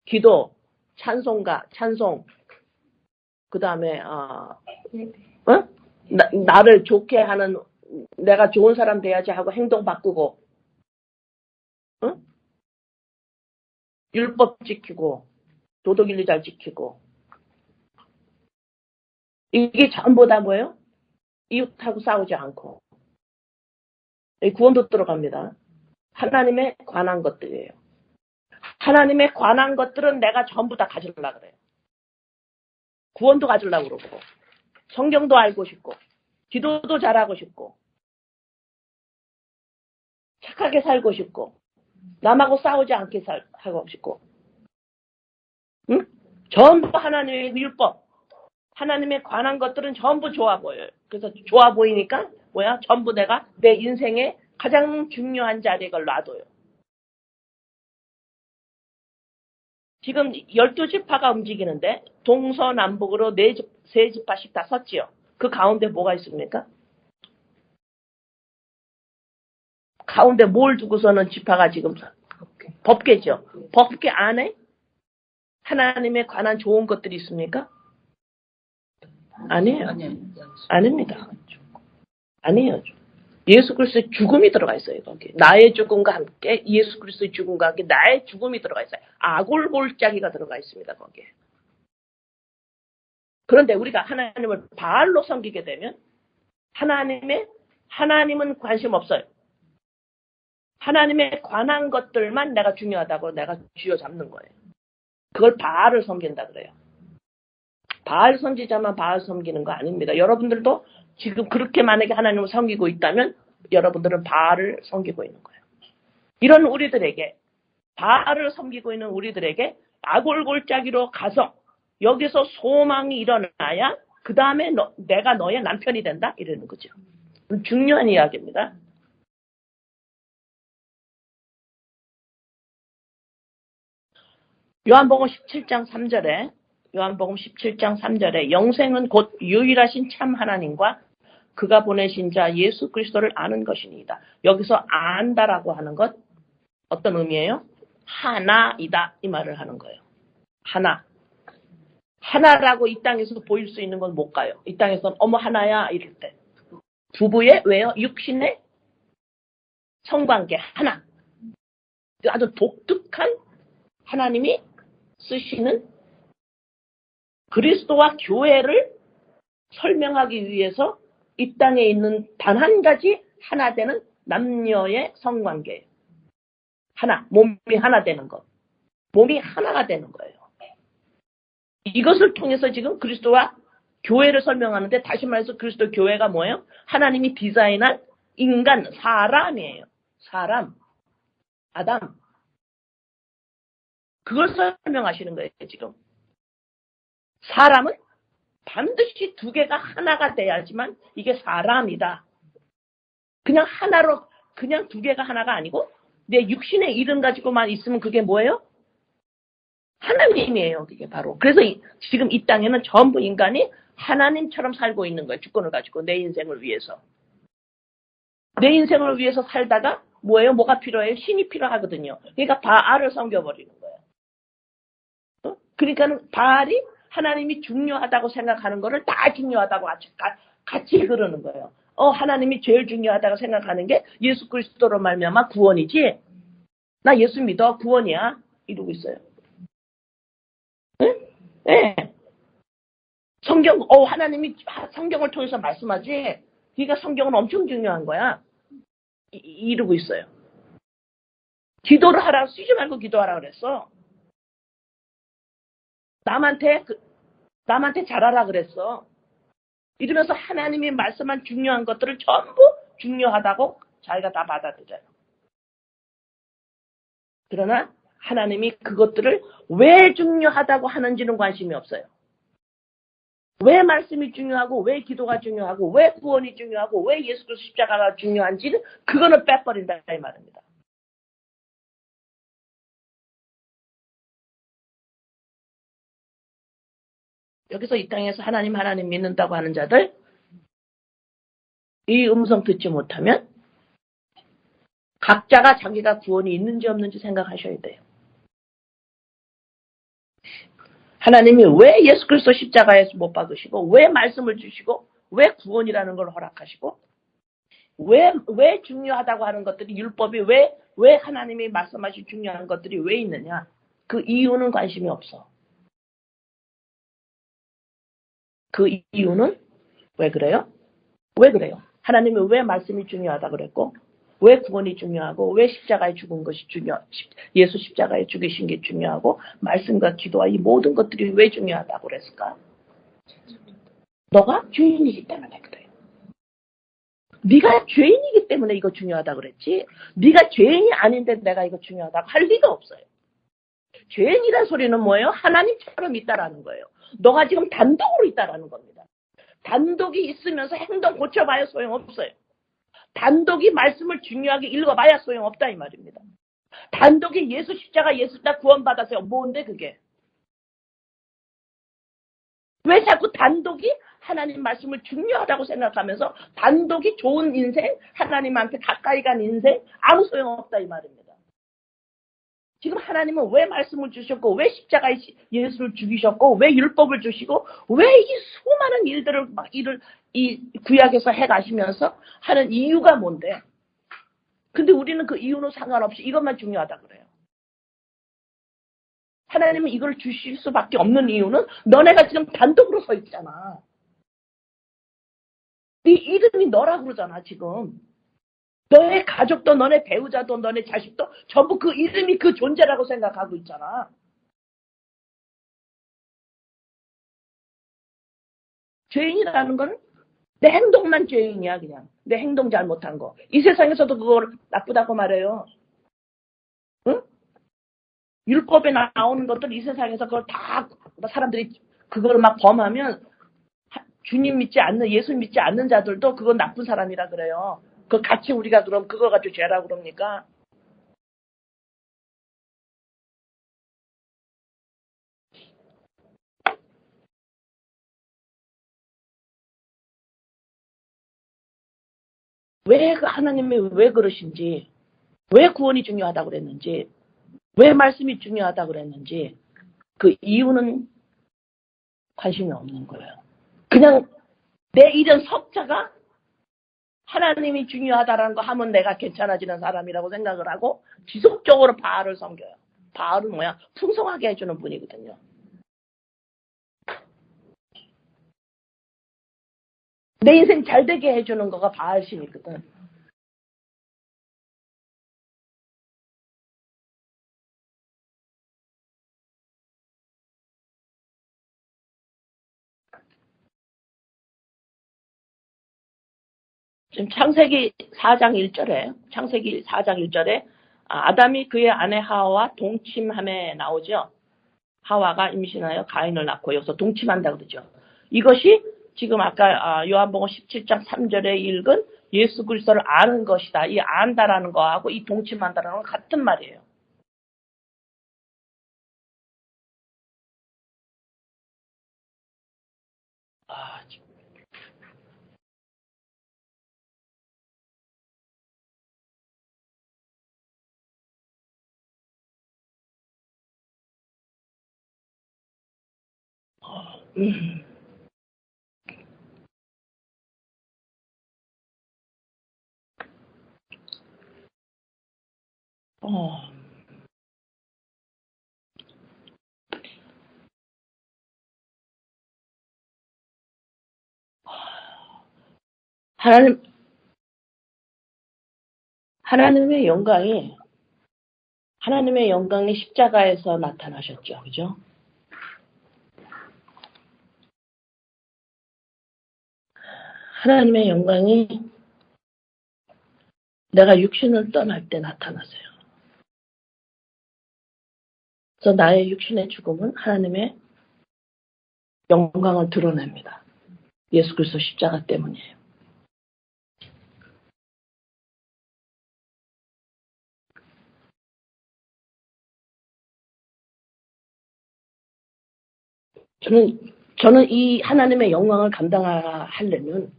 기도. 찬송. 그 다음에 나를 좋게 하는, 내가 좋은 사람 돼야지 하고 행동 바꾸고, 율법 지키고, 도덕 윤리 잘 지키고. 이게 전부 다 뭐예요? 이웃하고 싸우지 않고. 구원도 들어갑니다. 하나님에 관한 것들이에요. 하나님에 관한 것들은 내가 전부 다 가지려고 그래요. 구원도 가지려고 그러고, 성경도 알고 싶고, 기도도 잘하고 싶고, 착하게 살고 싶고, 남하고 싸우지 않게 하고 싶고, 응? 전부 하나님의 율법, 하나님에 관한 것들은 전부 좋아 보여요. 그래서 좋아 보이니까 뭐야? 전부 내가 내 인생에 가장 중요한 자리에 그걸 놔둬요. 지금 12지파가 움직이는데 동서남북으로 세 지파씩 다 섰지요. 그 가운데 뭐가 있습니까? 가운데 뭘 두고서는 지파가 지금 법궤죠. 법궤 안에 하나님에 관한 좋은 것들이 있습니까? 아니에요. 아닙니다. 아니에요. 예수 그리스도의 죽음이 들어가 있어요. 거기 나의 죽음과 함께 예수 그리스도의 죽음과 함께 나의 죽음이 들어가 있어요. 아골골짜기가 들어가 있습니다. 거기에. 그런데 우리가 하나님을 바알로 섬기게 되면 하나님은 관심 없어요. 하나님에 관한 것들만 내가 중요하다고 내가 쥐어잡는 거예요. 그걸 바알을 섬긴다 그래요. 바알 선지자만 바알 섬기는 거 아닙니다. 여러분들도 지금 그렇게 만약에 하나님을 섬기고 있다면 여러분들은 바알을 섬기고 있는 거예요. 이런 우리들에게, 바알을 섬기고 있는 우리들에게 아골골짜기로 가서 여기서 소망이 일어나야 그 다음에 내가 너의 남편이 된다? 이러는 거죠. 중요한 이야기입니다. 요한복음 17장 3절에 영생은 곧 유일하신 참 하나님과 그가 보내신 자 예수 그리스도를 아는 것이니이다. 여기서 안다라고 하는 것 어떤 의미예요? 하나이다 이 말을 하는 거예요. 하나라고 이 땅에서 보일 수 있는 건 못 가요. 이 땅에서는 어머 하나야 이럴 때. 부부의 왜요? 육신의 성관계 하나. 아주 독특한 하나님이 쓰시는 그리스도와 교회를 설명하기 위해서 이 땅에 있는 단 한 가지 하나 되는 남녀의 성관계예요. 하나, 몸이 하나 되는 것. 몸이 하나가 되는 거예요. 이것을 통해서 지금 그리스도와 교회를 설명하는데 다시 말해서 그리스도 교회가 뭐예요? 하나님이 디자인한 인간, 사람이에요. 사람, 아담. 그걸 설명하시는 거예요, 지금. 사람은 반드시 두 개가 하나가 돼야지만 이게 사람이다. 그냥 하나로, 그냥 두 개가 하나가 아니고 내 육신의 이름 가지고만 있으면 그게 뭐예요? 하나님이에요, 그게 바로. 그래서 지금 이 땅에는 전부 인간이 하나님처럼 살고 있는 거예요. 주권을 가지고 내 인생을 위해서. 내 인생을 위해서 살다가 뭐예요? 뭐가 필요해요? 신이 필요하거든요. 그러니까 바알을 섬겨버리는 거예요. 그러니까 바알이 하나님이 중요하다고 생각하는 거를 다 중요하다고 같이 그러는 거예요. 하나님이 제일 중요하다고 생각하는 게 예수 그리스도로 말미암아 구원이지. 나 예수 믿어 구원이야. 이러고 있어요. 네. 하나님이 성경을 통해서 말씀하지. 그러니까 성경은 엄청 중요한 거야. 이러고 있어요. 기도를 하라고 쓰지 말고 기도하라 그랬어. 남한테 잘하라 그랬어. 이러면서 하나님이 말씀한 중요한 것들을 전부 중요하다고 자기가 다 받아들여요. 그러나 하나님이 그것들을 왜 중요하다고 하는지는 관심이 없어요. 왜 말씀이 중요하고 왜 기도가 중요하고 왜 구원이 중요하고 왜 예수 그리스도 십자가가 중요한지는 그거는 빼버린다 이 말입니다. 여기서 이 땅에서 하나님 믿는다고 하는 자들, 이 음성 듣지 못하면 각자가 자기가 구원이 있는지 없는지 생각하셔야 돼요. 하나님이 왜 예수 그리스도 십자가에서 못 박으시고, 왜 말씀을 주시고, 왜 구원이라는 걸 허락하시고, 왜 중요하다고 하는 것들이, 율법이 왜 하나님이 말씀하신 중요한 것들이 왜 있느냐. 그 이유는 관심이 없어. 그 이유는 왜 그래요? 왜 그래요? 하나님이 왜 말씀이 중요하다 그랬고, 왜 구원이 중요하고, 왜 십자가에 죽은 것이 예수 십자가에 죽이신 게 중요하고, 말씀과 기도와 이 모든 것들이 왜 중요하다고 그랬을까? 너가 죄인이기 때문에 그래요. 네가 죄인이기 때문에 이거 중요하다고 그랬지, 네가 죄인이 아닌데 내가 이거 중요하다고 할 리가 없어요. 죄인이란 소리는 뭐예요? 하나님처럼 있다라는 거예요. 너가 지금 단독으로 있다라는 겁니다. 단독이 있으면서 행동 고쳐봐야 소용없어요. 단독이 말씀을 중요하게 읽어봐야 소용없다 이 말입니다. 단독이 예수 십자가 구원받았어요. 뭔데 그게? 왜 자꾸 단독이 하나님 말씀을 중요하다고 생각하면서 단독이 좋은 인생, 하나님한테 가까이 간 인생, 아무 소용없다 이 말입니다. 지금 하나님은 왜 말씀을 주셨고, 왜 십자가에 예수를 죽이셨고, 왜 율법을 주시고, 왜 이 수많은 일들을 이 구약에서 해가시면서 하는 이유가 뭔데? 근데 우리는 그 이유는 상관없이 이것만 중요하다 그래요. 하나님은 이걸 주실 수밖에 없는 이유는 너네가 지금 단독으로 서 있잖아. 네 이름이 너라고 그러잖아 지금. 너의 가족도 너네 배우자도 너네 자식도 전부 그 이름이 그 존재라고 생각하고 있잖아. 죄인이라는 건 내 행동만 죄인이야 그냥. 내 행동 잘못한 거. 이 세상에서도 그걸 나쁘다고 말해요. 응? 율법에 나오는 것들 이 세상에서 그걸 다 사람들이 그걸 막 범하면 주님 믿지 않는, 예수 믿지 않는 자들도 그건 나쁜 사람이라 그래요. 그 같이 우리가 그럼 그거 가지고 죄라고 그럽니까? 왜 그 하나님이 왜 그러신지, 왜 구원이 중요하다고 그랬는지, 왜 말씀이 중요하다고 그랬는지, 그 이유는 관심이 없는 거예요. 그냥 내 이런 석자가 하나님이 중요하다라는 거 하면 내가 괜찮아지는 사람이라고 생각을 하고 지속적으로 바알을 섬겨요. 바알은 뭐야? 풍성하게 해주는 분이거든요. 내 인생 잘되게 해주는 거가 바알신이거든. 지금 창세기 4장 1절에 아담이 그의 아내 하와와 동침함에 나오죠. 하와가 임신하여 가인을 낳고 여기서 동침한다 그러죠. 이것이 지금 아까 요한복음 17장 3절에 읽은 예수 그리스도를 아는 것이다. 이 안다라는 거하고 이 동침한다라는 건 같은 말이에요. 아, 음, 어, 하나님, 하나님의 영광이, 하나님의 영광이 십자가에서 나타나셨죠. 그죠? 하나님의 영광이 내가 육신을 떠날 때 나타났어요. 그래서 나의 육신의 죽음은 하나님의 영광을 드러냅니다. 예수 그리스도 십자가 때문이에요. 저는 저는 이 하나님의 영광을 감당하려면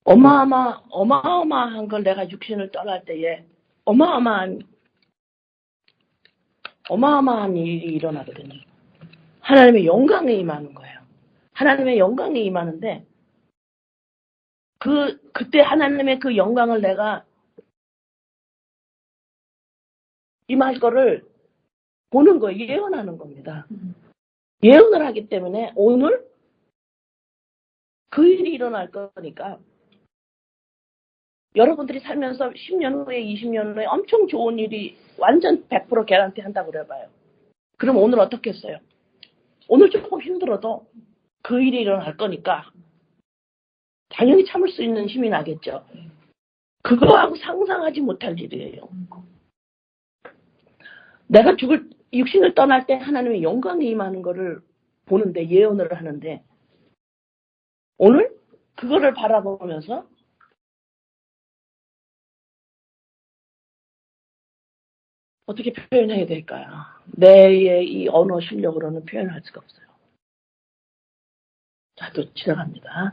어마어마한 걸 내가 육신을 떠날 때에 어마어마한 일이 일어나거든요. 하나님의 영광이 임하는 거예요. 하나님의 영광이 임하는데 그때 하나님의 그 영광을 내가 임할 거를 보는 거예요. 예언하는 겁니다. 예언을 하기 때문에 오늘 그 일이 일어날 거니까 여러분들이 살면서 10년 후에 20년 후에 엄청 좋은 일이 완전 100% 개런티 한다고 그래봐요. 그럼 오늘 어떻겠어요? 오늘 조금 힘들어도 그 일이 일어날 거니까 당연히 참을 수 있는 힘이 나겠죠. 그거하고 상상하지 못할 일이에요. 내가 육신을 떠날 때 하나님의 영광이 임하는 거를 보는데 예언을 하는데 오늘 그거를 바라보면서 어떻게 표현해야 될까요? 내 이 언어 실력으로는 표현할 수가 없어요. 자, 또 지나갑니다.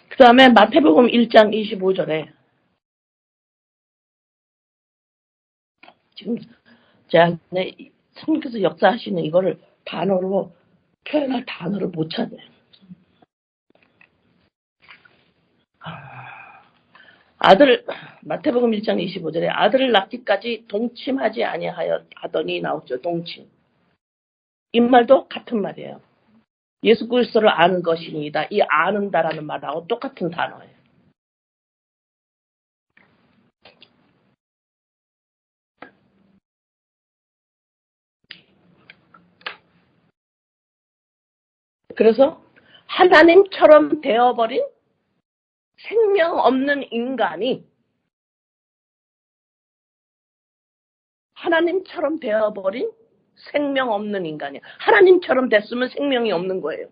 그 다음에 마태복음 1장 25절에 지금 제가 성령께서 역사하시는 이거를 단어로 표현할 단어를 못 찾네요. 마태복음 1장 25절에 아들을 낳기까지 동침하지 아니하더니 나오죠. 동침. 이 말도 같은 말이에요. 예수 그리스도를 아는 것이니이다. 이 아는다라는 말하고 똑같은 단어예요. 그래서 하나님처럼 되어버린 생명 없는 인간이 하나님처럼 되어버린 생명 없는 인간이에요. 하나님처럼 됐으면 생명이 없는 거예요.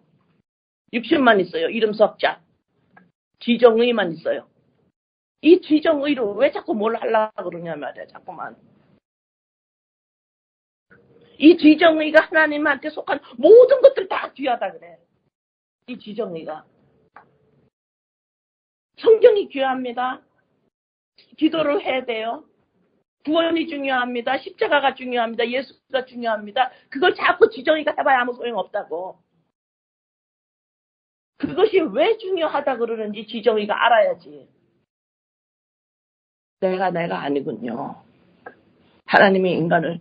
육신만 있어요. 이름 석자. 지정의만 있어요. 이 지정의로 왜 자꾸 뭘 하려고 그러냐 말이야. 자꾸만. 이 지정의가 하나님한테 속한 모든 것들 다 귀하다 그래. 이 지정의가. 성경이 귀합니다. 기도를 해야 돼요. 구원이 중요합니다. 십자가가 중요합니다. 예수가 중요합니다. 그걸 자꾸 지정의가 해봐야 아무 소용없다고. 그것이 왜 중요하다 그러는지 지정의가 알아야지. 내가 아니군요. 하나님이 인간을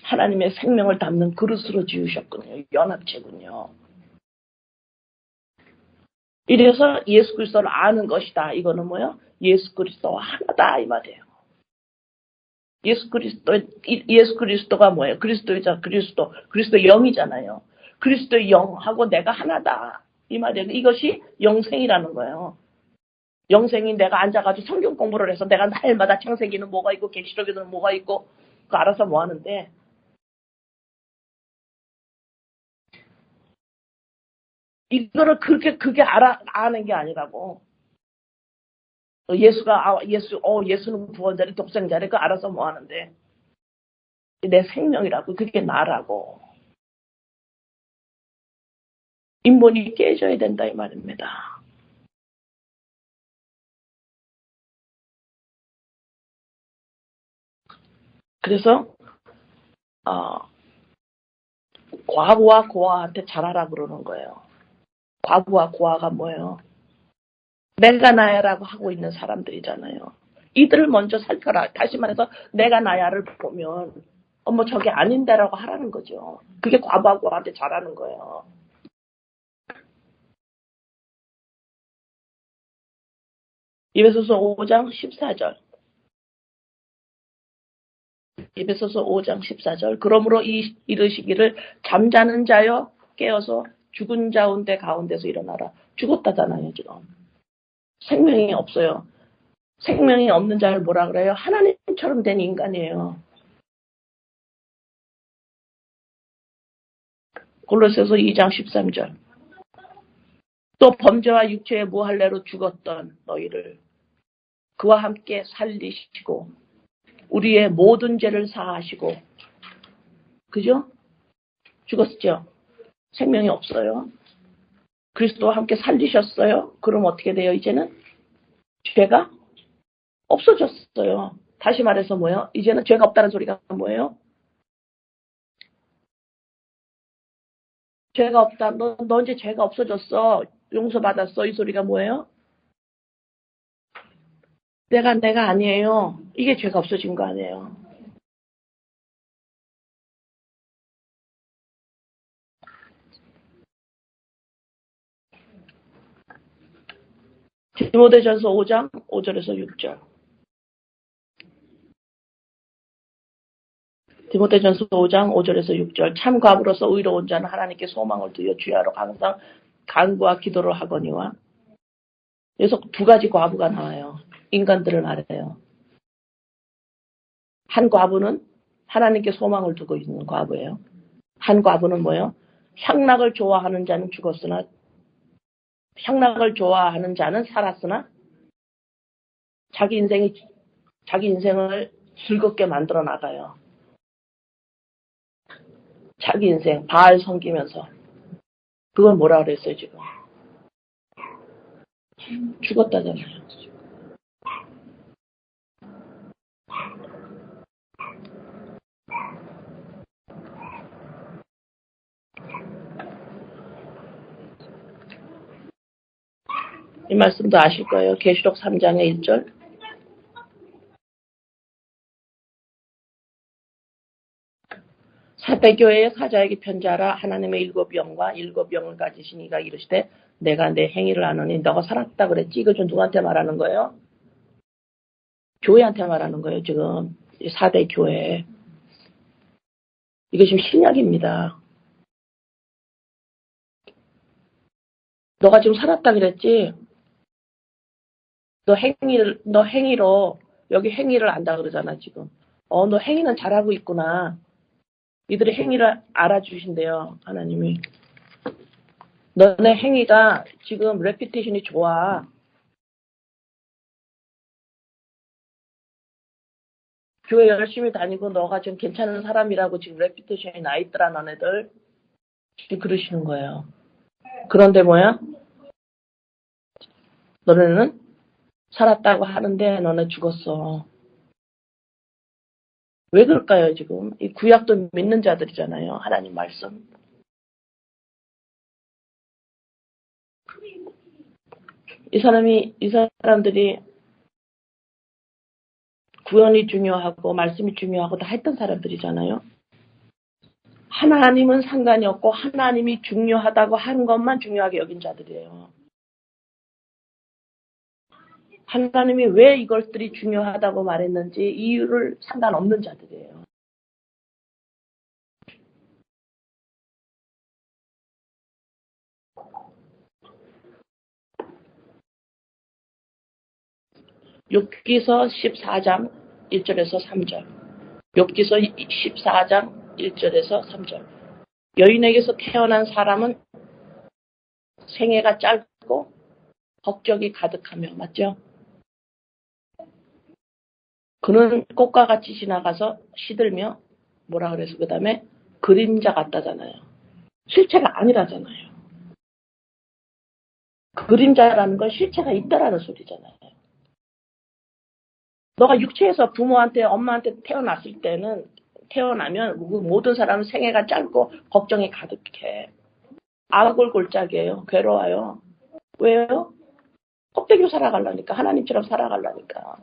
하나님의 생명을 담는 그릇으로 지으셨군요. 연합체군요. 이래서 예수 그리스도를 아는 것이다. 이거는 뭐요? 예수 그리스도와 하나다 이 말이에요. 예수 그리스도가 뭐예요? 그리스도이자 그리스도 영이잖아요. 그리스도의 영하고 내가 하나다 이 말이에요. 이것이 영생이라는 거예요. 영생이 내가 앉아가지고 성경 공부를 해서 내가 날마다 창세기는 뭐가 있고 계시록에는 뭐가 있고 그거 알아서 뭐 하는데 이거를 그게 아는 게 아니라고. 예수는 구원자리 독생자리 그거 알아서 뭐 하는데 내 생명이라고 그게 나라고. 인본이 깨져야 된다 이 말입니다. 그래서 과부와 고아한테 잘하라 그러는 거예요. 과부와 고아가 뭐예요? 내가 나야라고 하고 있는 사람들이잖아요. 이들을 먼저 살펴라. 다시 말해서 내가 나야를 보면 뭐 저게 아닌데라고 하라는 거죠. 그게 과부와 고아한테 잘하는 거예요. 에베소서 5장 14절. 에베소서 5장 14절. 그러므로 이르시기를 잠자는 자여 깨어서 죽은 자운데 가운데서 일어나라. 죽었다잖아요 지금. 생명이 없어요. 생명이 없는 자를 뭐라 그래요? 하나님처럼 된 인간이에요. 골로새서 2장 13절. 또 범죄와 육체의 무할례로 죽었던 너희를 그와 함께 살리시고 우리의 모든 죄를 사하시고, 그죠? 죽었죠? 생명이 없어요. 그리스도와 함께 살리셨어요. 그럼 어떻게 돼요? 이제는 죄가 없어졌어요. 다시 말해서 뭐예요? 이제는 죄가 없다는 소리가 뭐예요? 죄가 없다. 너 이제 죄가 없어졌어. 용서받았어. 이 소리가 뭐예요? 내가 아니에요. 이게 죄가 없어진 거 아니에요. 디모데전서 5장 5절에서 6절. 디모데전서 5장 5절에서 6절. 참 과부로서 의로운 자는 하나님께 소망을 두어 주야로 항상 간구와 기도를 하거니와. 여기서 두 가지 과부가 나와요. 인간들을 말해요. 한 과부는 하나님께 소망을 두고 있는 과부예요. 한 과부는 뭐예요? 향락을 좋아하는 자는 죽었으나, 향락을 좋아하는 자는 살았으나 자기 인생을 즐겁게 만들어 나가요. 자기 인생 바알 섬기면서. 그걸 뭐라 그랬어요 지금? 죽었다잖아요. 이 말씀도 아실 거예요. 계시록 3장의 1절. 사대교회의 사자에게 편지하라. 하나님의 일곱 영과 일곱 영을 가지신 이가 이르시되 내가 내 행위를 아노니 너가 살았다 그랬지. 이거 좀 누구한테 말하는 거예요? 교회한테 말하는 거예요. 지금 사대교회. 이거 지금 신약입니다. 너가 지금 살았다 그랬지. 너 행위로 여기 행위를 안다 그러잖아 지금. 너 행위는 잘하고 있구나. 이들의 행위를 알아주신대요 하나님이. 너네 행위가 지금 레피테이션이 좋아. 교회 열심히 다니고 너가 지금 괜찮은 사람이라고 지금 레피테이션이 나 있더라 너네들. 지금 그러시는 거예요. 그런데 뭐야? 너네는 살았다고 하는데 너네 죽었어. 왜 그럴까요 지금? 이 구약도 믿는 자들이잖아요. 하나님 말씀. 이 사람들이 구원이 중요하고 말씀이 중요하고 다 했던 사람들이잖아요. 하나님은 상관이 없고 하나님이 중요하다고 하는 것만 중요하게 여긴 자들이에요. 하나님이 왜 이것들이 중요하다고 말했는지 이유를 상관없는 자들이에요. 욥기서 14장 1절에서 3절. 욥기서 14장 1절에서 3절. 여인에게서 태어난 사람은 생애가 짧고 걱정이 가득하며, 맞죠? 그는 꽃과 같이 지나가서 시들며 뭐라 그래서 그 다음에 그림자 같다잖아요. 실체가 아니라잖아요. 그림자라는 건 실체가 있다라는 소리잖아요. 너가 육체에서 부모한테 엄마한테 태어나면 모든 사람은 생애가 짧고 걱정이 가득해. 아골골짝이에요. 괴로워요. 왜요? 껍데기로 살아가려니까. 하나님처럼 살아가려니까.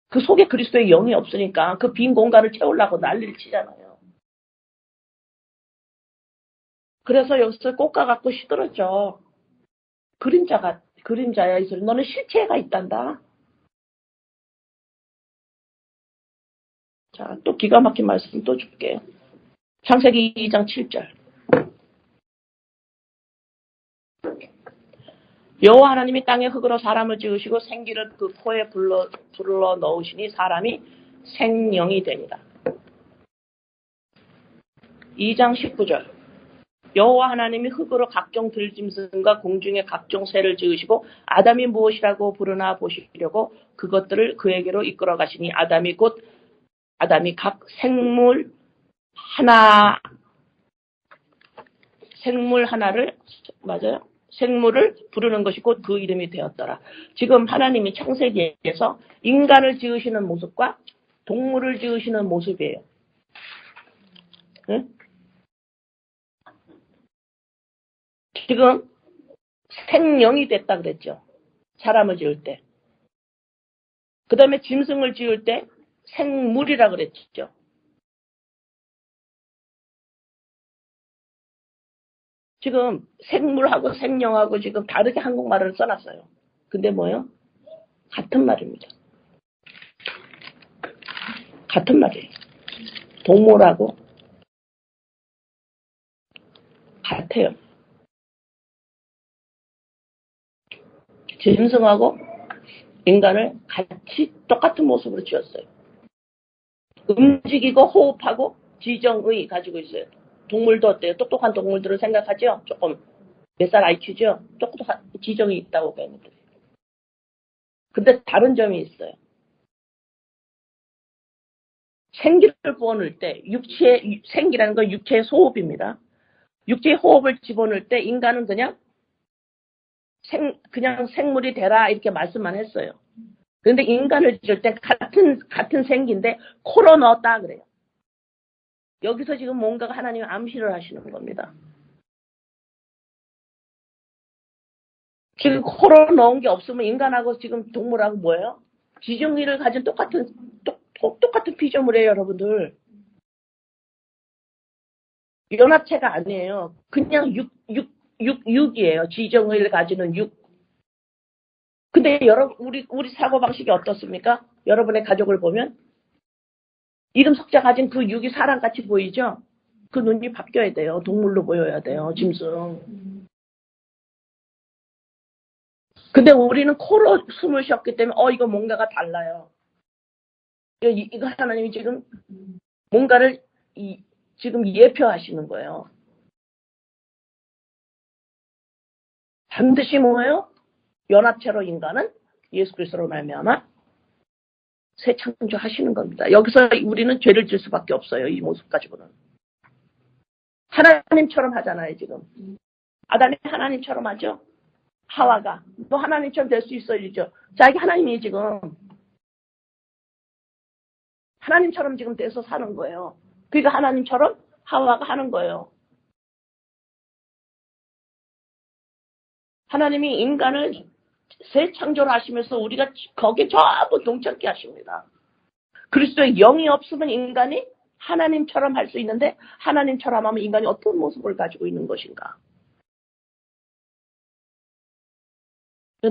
그 속에 그리스도의 영이 없으니까 그 빈 공간을 채우려고 난리를 치잖아요. 그래서 여기서 꽃과 같고 시들어져. 그림자야 이 소리. 너는 실체가 있단다. 자, 또 기가 막힌 말씀 또 줄게요. 창세기 2장 7절. 여호와 하나님이 땅의 흙으로 사람을 지으시고 생기를 그 코에 불러 넣으시니 사람이 생명이 되니라. 2장 19절. 여호와 하나님이 흙으로 각종 들짐승과 공중의 각종 새를 지으시고 아담이 무엇이라고 부르나 보시려고 그것들을 그에게로 이끌어 가시니 아담이 각 생물 하나를 맞아요? 생물을 부르는 것이 곧 그 이름이 되었더라. 지금 하나님이 창세기에서 인간을 지으시는 모습과 동물을 지으시는 모습이에요. 응? 지금 생령이 됐다 그랬죠. 사람을 지을 때. 그 다음에 짐승을 지을 때 생물이라 그랬죠. 지금 생물하고 생령하고 지금 다르게 한국말을 써놨어요. 근데 뭐요? 같은 말입니다. 같은 말이에요. 동물하고 같아요. 짐승하고 인간을 같이 똑같은 모습으로 지었어요. 움직이고 호흡하고 지정의 가지고 있어요. 동물도 어때요? 똑똑한 동물들을 생각하죠? 조금 몇 살 IQ죠? 똑똑한 지정이 있다고 걔네들. 근데 다른 점이 있어요. 생기를 부어넣을 때 육체의 생기라는 건 육체의 소호흡입니다. 육체의 호흡을 집어넣을 때 인간은 그냥 생물이 되라 이렇게 말씀만 했어요. 그런데 인간을 지을 때 같은 생기인데 코로 넣었다 그래요. 여기서 지금 뭔가가 하나님이 암시를 하시는 겁니다. 지금 코로 넣은 게 없으면 인간하고 지금 동물하고 뭐예요? 지정의를 가진 똑같은 피조물이에요, 여러분들. 연합체가 아니에요. 그냥 육이에요. 지정의를 가지는 육. 근데 우리 사고방식이 어떻습니까? 여러분의 가족을 보면 이름 석자 가진 그 육이 사람같이 보이죠? 그 눈이 바뀌어야 돼요. 동물로 보여야 돼요. 짐승. 근데 우리는 코로 숨을 쉬었기 때문에 이거 뭔가가 달라요. 이거 하나님이 지금 뭔가를 지금 예표하시는 거예요. 반드시 뭐예요? 연합체로 인간은 예수 그리스도로 말미암아 새 창조하시는 겁니다. 여기서 우리는 죄를 질 수밖에 없어요. 이 모습 가지고는. 하나님처럼 하잖아요. 지금. 아담이 하나님처럼 하죠. 하와가. 너 하나님처럼 될 수 있어야죠. 자기 하나님이 지금 하나님처럼 지금 돼서 사는 거예요. 그러니까 하나님처럼 하와가 하는 거예요. 하나님이 인간을 새 창조를 하시면서 우리가 거기에 전부 동참케 하십니다. 그리스도의 영이 없으면 인간이 하나님처럼 할 수 있는데 하나님처럼 하면 인간이 어떤 모습을 가지고 있는 것인가.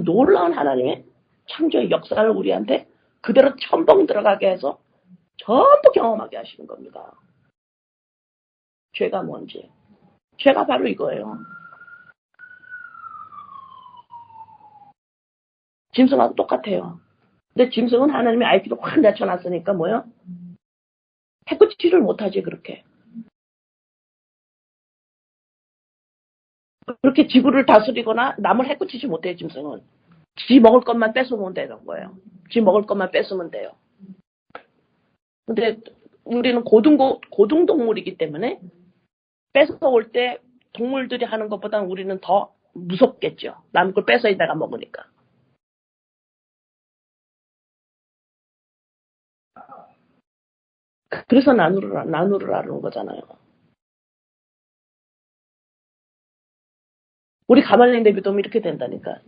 놀라운 하나님의 창조의 역사를 우리한테 그대로 첨벙 들어가게 해서 전부 경험하게 하시는 겁니다. 죄가 뭔지. 죄가 바로 이거예요. 짐승하고 똑같아요. 근데 짐승은 하나님의 IQ를 확 낮춰놨으니까 뭐요? 해꾸치를 못하지 그렇게. 그렇게 지구를 다스리거나 남을 해꾸치지 못해요. 짐승은. 지 먹을 것만 뺏으면 되는 거예요. 지 먹을 것만 뺏으면 돼요. 근데 우리는 고등동물이기 때문에 뺏어올 때 동물들이 하는 것보다 우리는 더 무섭겠죠. 남 걸 뺏어야 내가 먹으니까. 그래서 나누르라는 거잖아요. 우리 가만히 내비두면 이렇게 된다니까.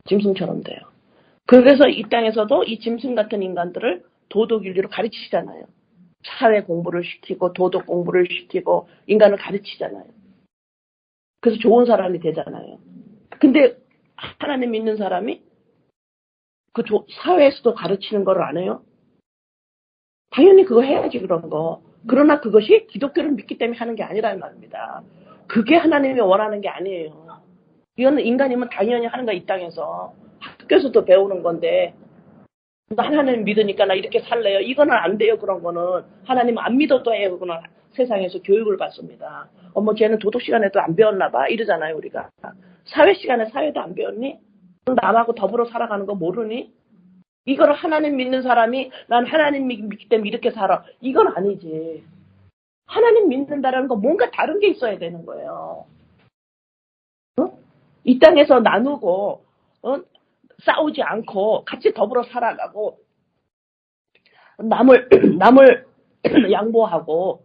짐승처럼 돼요. 그래서 이 땅에서도 이 짐승 같은 인간들을 도덕윤리로 가르치잖아요. 사회 공부를 시키고 도덕 공부를 시키고 인간을 가르치잖아요. 그래서 좋은 사람이 되잖아요. 근데 하나님 믿는 사람이 그 사회에서도 가르치는 걸 안 해요? 당연히 그거 해야지 그런 거. 그러나 그것이 기독교를 믿기 때문에 하는 게 아니라는 말입니다. 그게 하나님이 원하는 게 아니에요. 이거는 인간이면 당연히 하는 거야 이 땅에서. 학교에서도 배우는 건데 하나님 믿으니까 나 이렇게 살래요. 이거는 안 돼요. 그런 거는. 하나님 안 믿어도 해요. 그거는 세상에서 교육을 받습니다. 어머 쟤는 도덕 시간에도 안 배웠나 봐 이러잖아요 우리가. 사회 시간에 사회도 안 배웠니? 남하고 더불어 살아가는 거 모르니? 이걸 하나님 믿는 사람이 난 하나님 믿기 때문에 이렇게 살아. 이건 아니지. 하나님 믿는다라는 거 뭔가 다른 게 있어야 되는 거예요. 어? 이 땅에서 나누고 싸우지 않고 같이 더불어 살아가고 남을 양보하고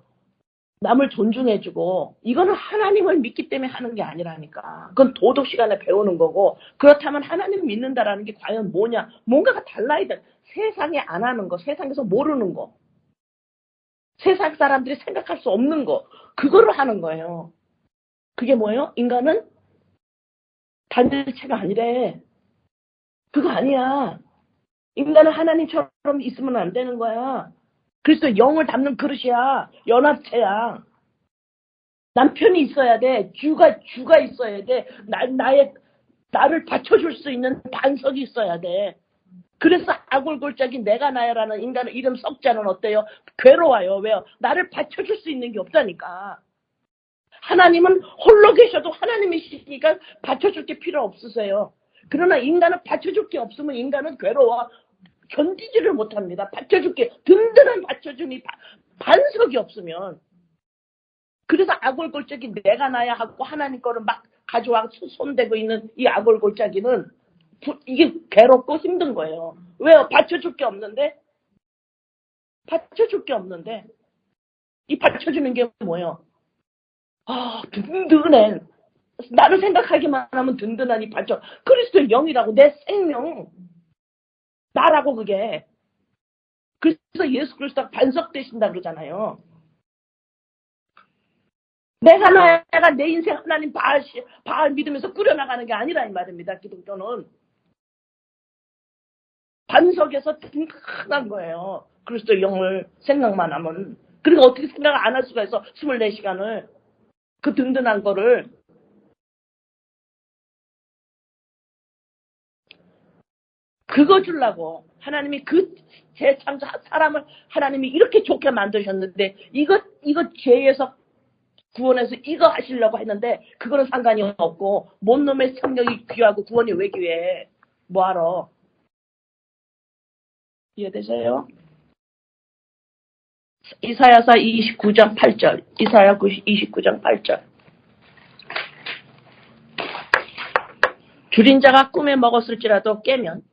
남을 존중해주고 이거는 하나님을 믿기 때문에 하는 게 아니라니까. 그건 도덕 시간에 배우는 거고 그렇다면 하나님 믿는다라는 게 과연 뭐냐. 뭔가가 달라야 돼. 세상에 안 하는 거, 세상에서 모르는 거, 세상 사람들이 생각할 수 없는 거 그거를 하는 거예요. 그게 뭐예요? 인간은 단일체가 아니래. 그거 아니야. 인간은 하나님처럼 있으면 안 되는 거야. 그래서 영을 담는 그릇이야. 연합체야. 남편이 있어야 돼. 주가 있어야 돼. 나를 받쳐줄 수 있는 반석이 있어야 돼. 그래서 아골골짜기 내가 나야라는 인간의 이름 석자는 어때요? 괴로워요. 왜요? 나를 받쳐줄 수 있는 게 없다니까. 하나님은 홀로 계셔도 하나님이시니까 받쳐줄 게 필요 없으세요. 그러나 인간은 받쳐줄 게 없으면 인간은 괴로워. 견디지를 못합니다. 받쳐줄 게 든든한 받쳐주니 반석이 없으면. 그래서 아골골짜기 내가 나야 하고 하나님 거를 막 가져와 손대고 있는 이 아골골짜기는 이게 괴롭고 힘든 거예요. 왜요? 받쳐줄 게 없는데? 받쳐줄 게 없는데. 이 받쳐주는 게 뭐예요? 아, 든든해. 나를 생각하기만 하면 든든한 이 받쳐. 그리스도의 영이라고 내 생명. 나라고 그게. 그래서 예수 그리스도가 반석 되신다 그러잖아요. 내가 나야가 내 인생 하나님 바알 믿으면서 꾸려나가는 게 아니라 이 말입니다. 기독교는. 반석에서 든든한 거예요. 그리스도의 영을 생각만 하면. 그리고 어떻게 생각을 안 할 수가 있어. 24시간을. 그 든든한 거를. 그거 주려고. 하나님이 그 재창조 사람을 하나님이 이렇게 좋게 만드셨는데 이거 죄에서 구원해서 이거 하시려고 했는데 그거는 상관이 없고 뭔 놈의 성령이 귀하고 구원이 왜 귀해. 뭐하러. 이해되세요? 이사야서 29장 8절. 이사야 29장 8절. 줄인 자가 꿈에 먹었을지라도 깨면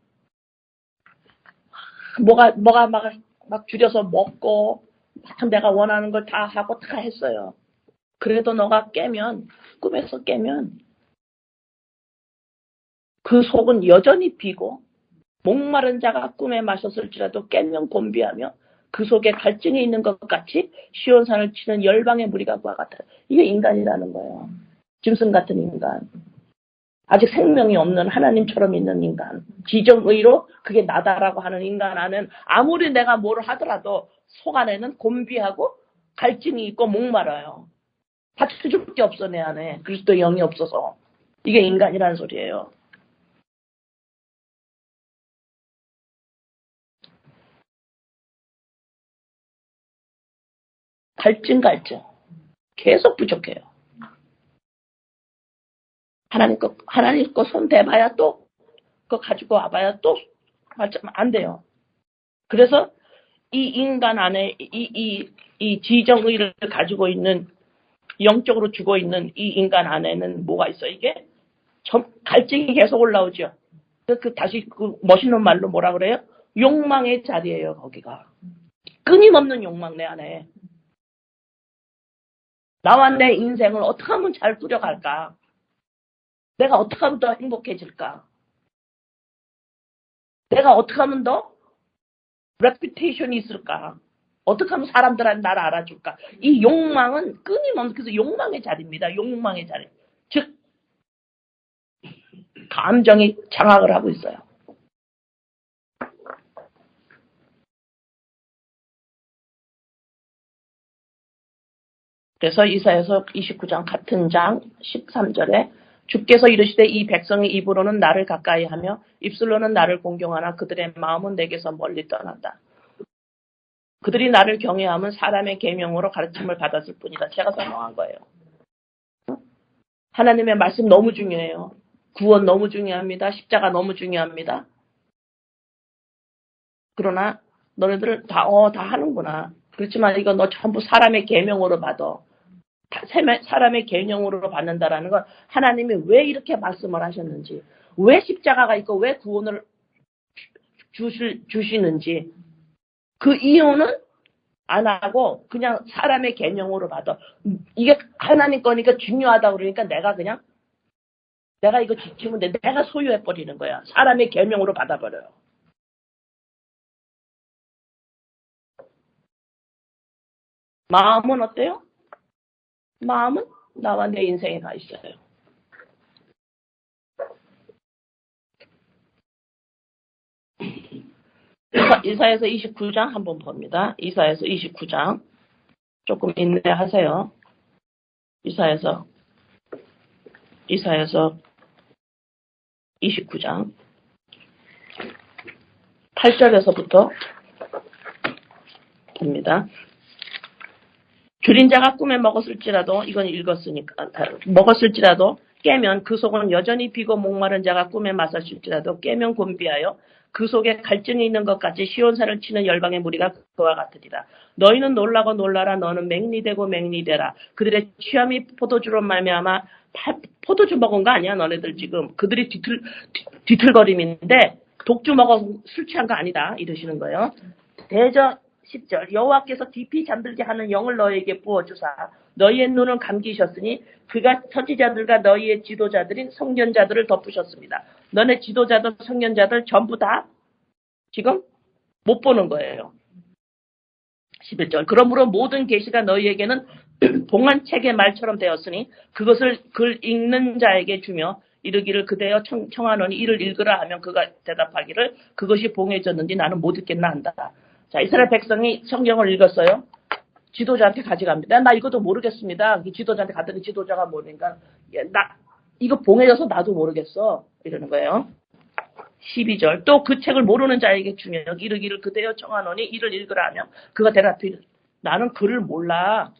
뭐가 막 줄여서 먹고 막 내가 원하는 걸 다 하고 다 했어요. 그래도 너가 깨면 꿈에서 깨면 그 속은 여전히 비고 목마른 자가 꿈에 마셨을지라도 깨면 곤비하며 그 속에 갈증이 있는 것 같이 시온산을 치는 열방의 무리가 그와 같아요. 이게 인간이라는 거예요. 짐승 같은 인간. 아직 생명이 없는 하나님처럼 있는 인간. 지정의로 그게 나다라고 하는 인간 안에는 아무리 내가 뭘 하더라도 속 안에는 곤비하고 갈증이 있고 목말아요. 받쳐줄 게 없어 내 안에. 그리스도의 영이 없어서. 이게 인간이라는 소리예요. 갈증. 계속 부족해요. 하나님 거 손 대봐야 또, 그거 가지고 와봐야 또, 안 돼요. 그래서 이 인간 안에, 이 지정의를 가지고 있는, 영적으로 죽어 있는 이 인간 안에는 뭐가 있어, 이게? 갈증이 계속 올라오죠. 다시 멋있는 말로 뭐라 그래요? 욕망의 자리예요, 거기가. 끊임없는 욕망, 내 안에. 나와 내 인생을 어떻게 하면 잘 꾸려갈까? 내가 어떻게 하면 더 행복해질까? 내가 어떻게 하면 더 레퓨테이션이 있을까? 어떻게 하면 사람들한테 나를 알아줄까? 이 욕망은 끊임없는, 그래서 욕망의 자리입니다. 욕망의 자리. 즉, 감정이 장악을 하고 있어요. 그래서 이사야서 29장 같은 장 13절에 주께서 이르시되 이 백성의 입으로는 나를 가까이 하며 입술로는 나를 공경하나 그들의 마음은 내게서 멀리 떠난다. 그들이 나를 경외하면 사람의 계명으로 가르침을 받았을 뿐이다. 제가 설명한 거예요. 하나님의 말씀 너무 중요해요. 구원 너무 중요합니다. 십자가 너무 중요합니다. 그러나 너네들 다 하는구나. 그렇지만 이거 너 전부 사람의 계명으로 받아. 사람의 계명으로 받는다라는 건 하나님이 왜 이렇게 말씀을 하셨는지, 왜 십자가가 있고 왜 구원을 주시는지 그 이유는 안 하고 그냥 사람의 계명으로 받아. 이게 하나님 거니까 중요하다 그러니까 내가 이거 지키면 돼. 내가 소유해버리는 거야. 사람의 계명으로 받아버려요. 마음은 어때요? 마음은 나와 내 인생에 가 있어요. 이사야서 29장 한번 봅니다. 이사야서 29장. 조금 인내하세요. 이사야서 29장 8절에서부터 봅니다. 줄인 자가 꿈에 먹었을지라도, 이건 읽었으니까, 먹었을지라도 깨면 그 속은 여전히 비고 목마른 자가 꿈에 마셨을지라도 깨면 곤비하여 그 속에 갈증이 있는 것 같이 시온산을 치는 열방의 무리가 그와 같으리라. 너희는 놀라고 놀라라. 너는 맹리되고 맹리되라. 그들의 취함이 포도주로 말미암아. 포도주 먹은 거 아니야 너네들 지금. 그들이 뒤틀거림인데 독주 먹어 술 취한 거 아니다 이러시는 거예요. 대저 10절 여호와께서 깊이 잠들게 하는 영을 너희에게 부어주사 너희의 눈을 감기셨으니 그가 선지자들과 너희의 지도자들인 선견자들을 덮으셨습니다. 너네 지도자들 선견자들 전부 다 지금 못 보는 거예요. 11절 그러므로 모든 계시가 너희에게는 봉한 책의 말처럼 되었으니 그것을 글 읽는 자에게 주며 이르기를 그대여 청하노니 이를 읽으라 하면 그가 대답하기를 그것이 봉해졌는지 나는 못 읽겠나 한다. 자, 이스라엘 백성이 성경을 읽었어요. 지도자한테 가져갑니다. 나 이것도 모르겠습니다. 지도자한테 갔더니 지도자가 모르니까 나 이거 봉해져서 나도 모르겠어 이러는 거예요. 12절 또 그 책을 모르는 자에게 주며 이르기를 그대여 청하노니 이를 읽으라 하면 그가 대답하기를 나는 글을 몰라.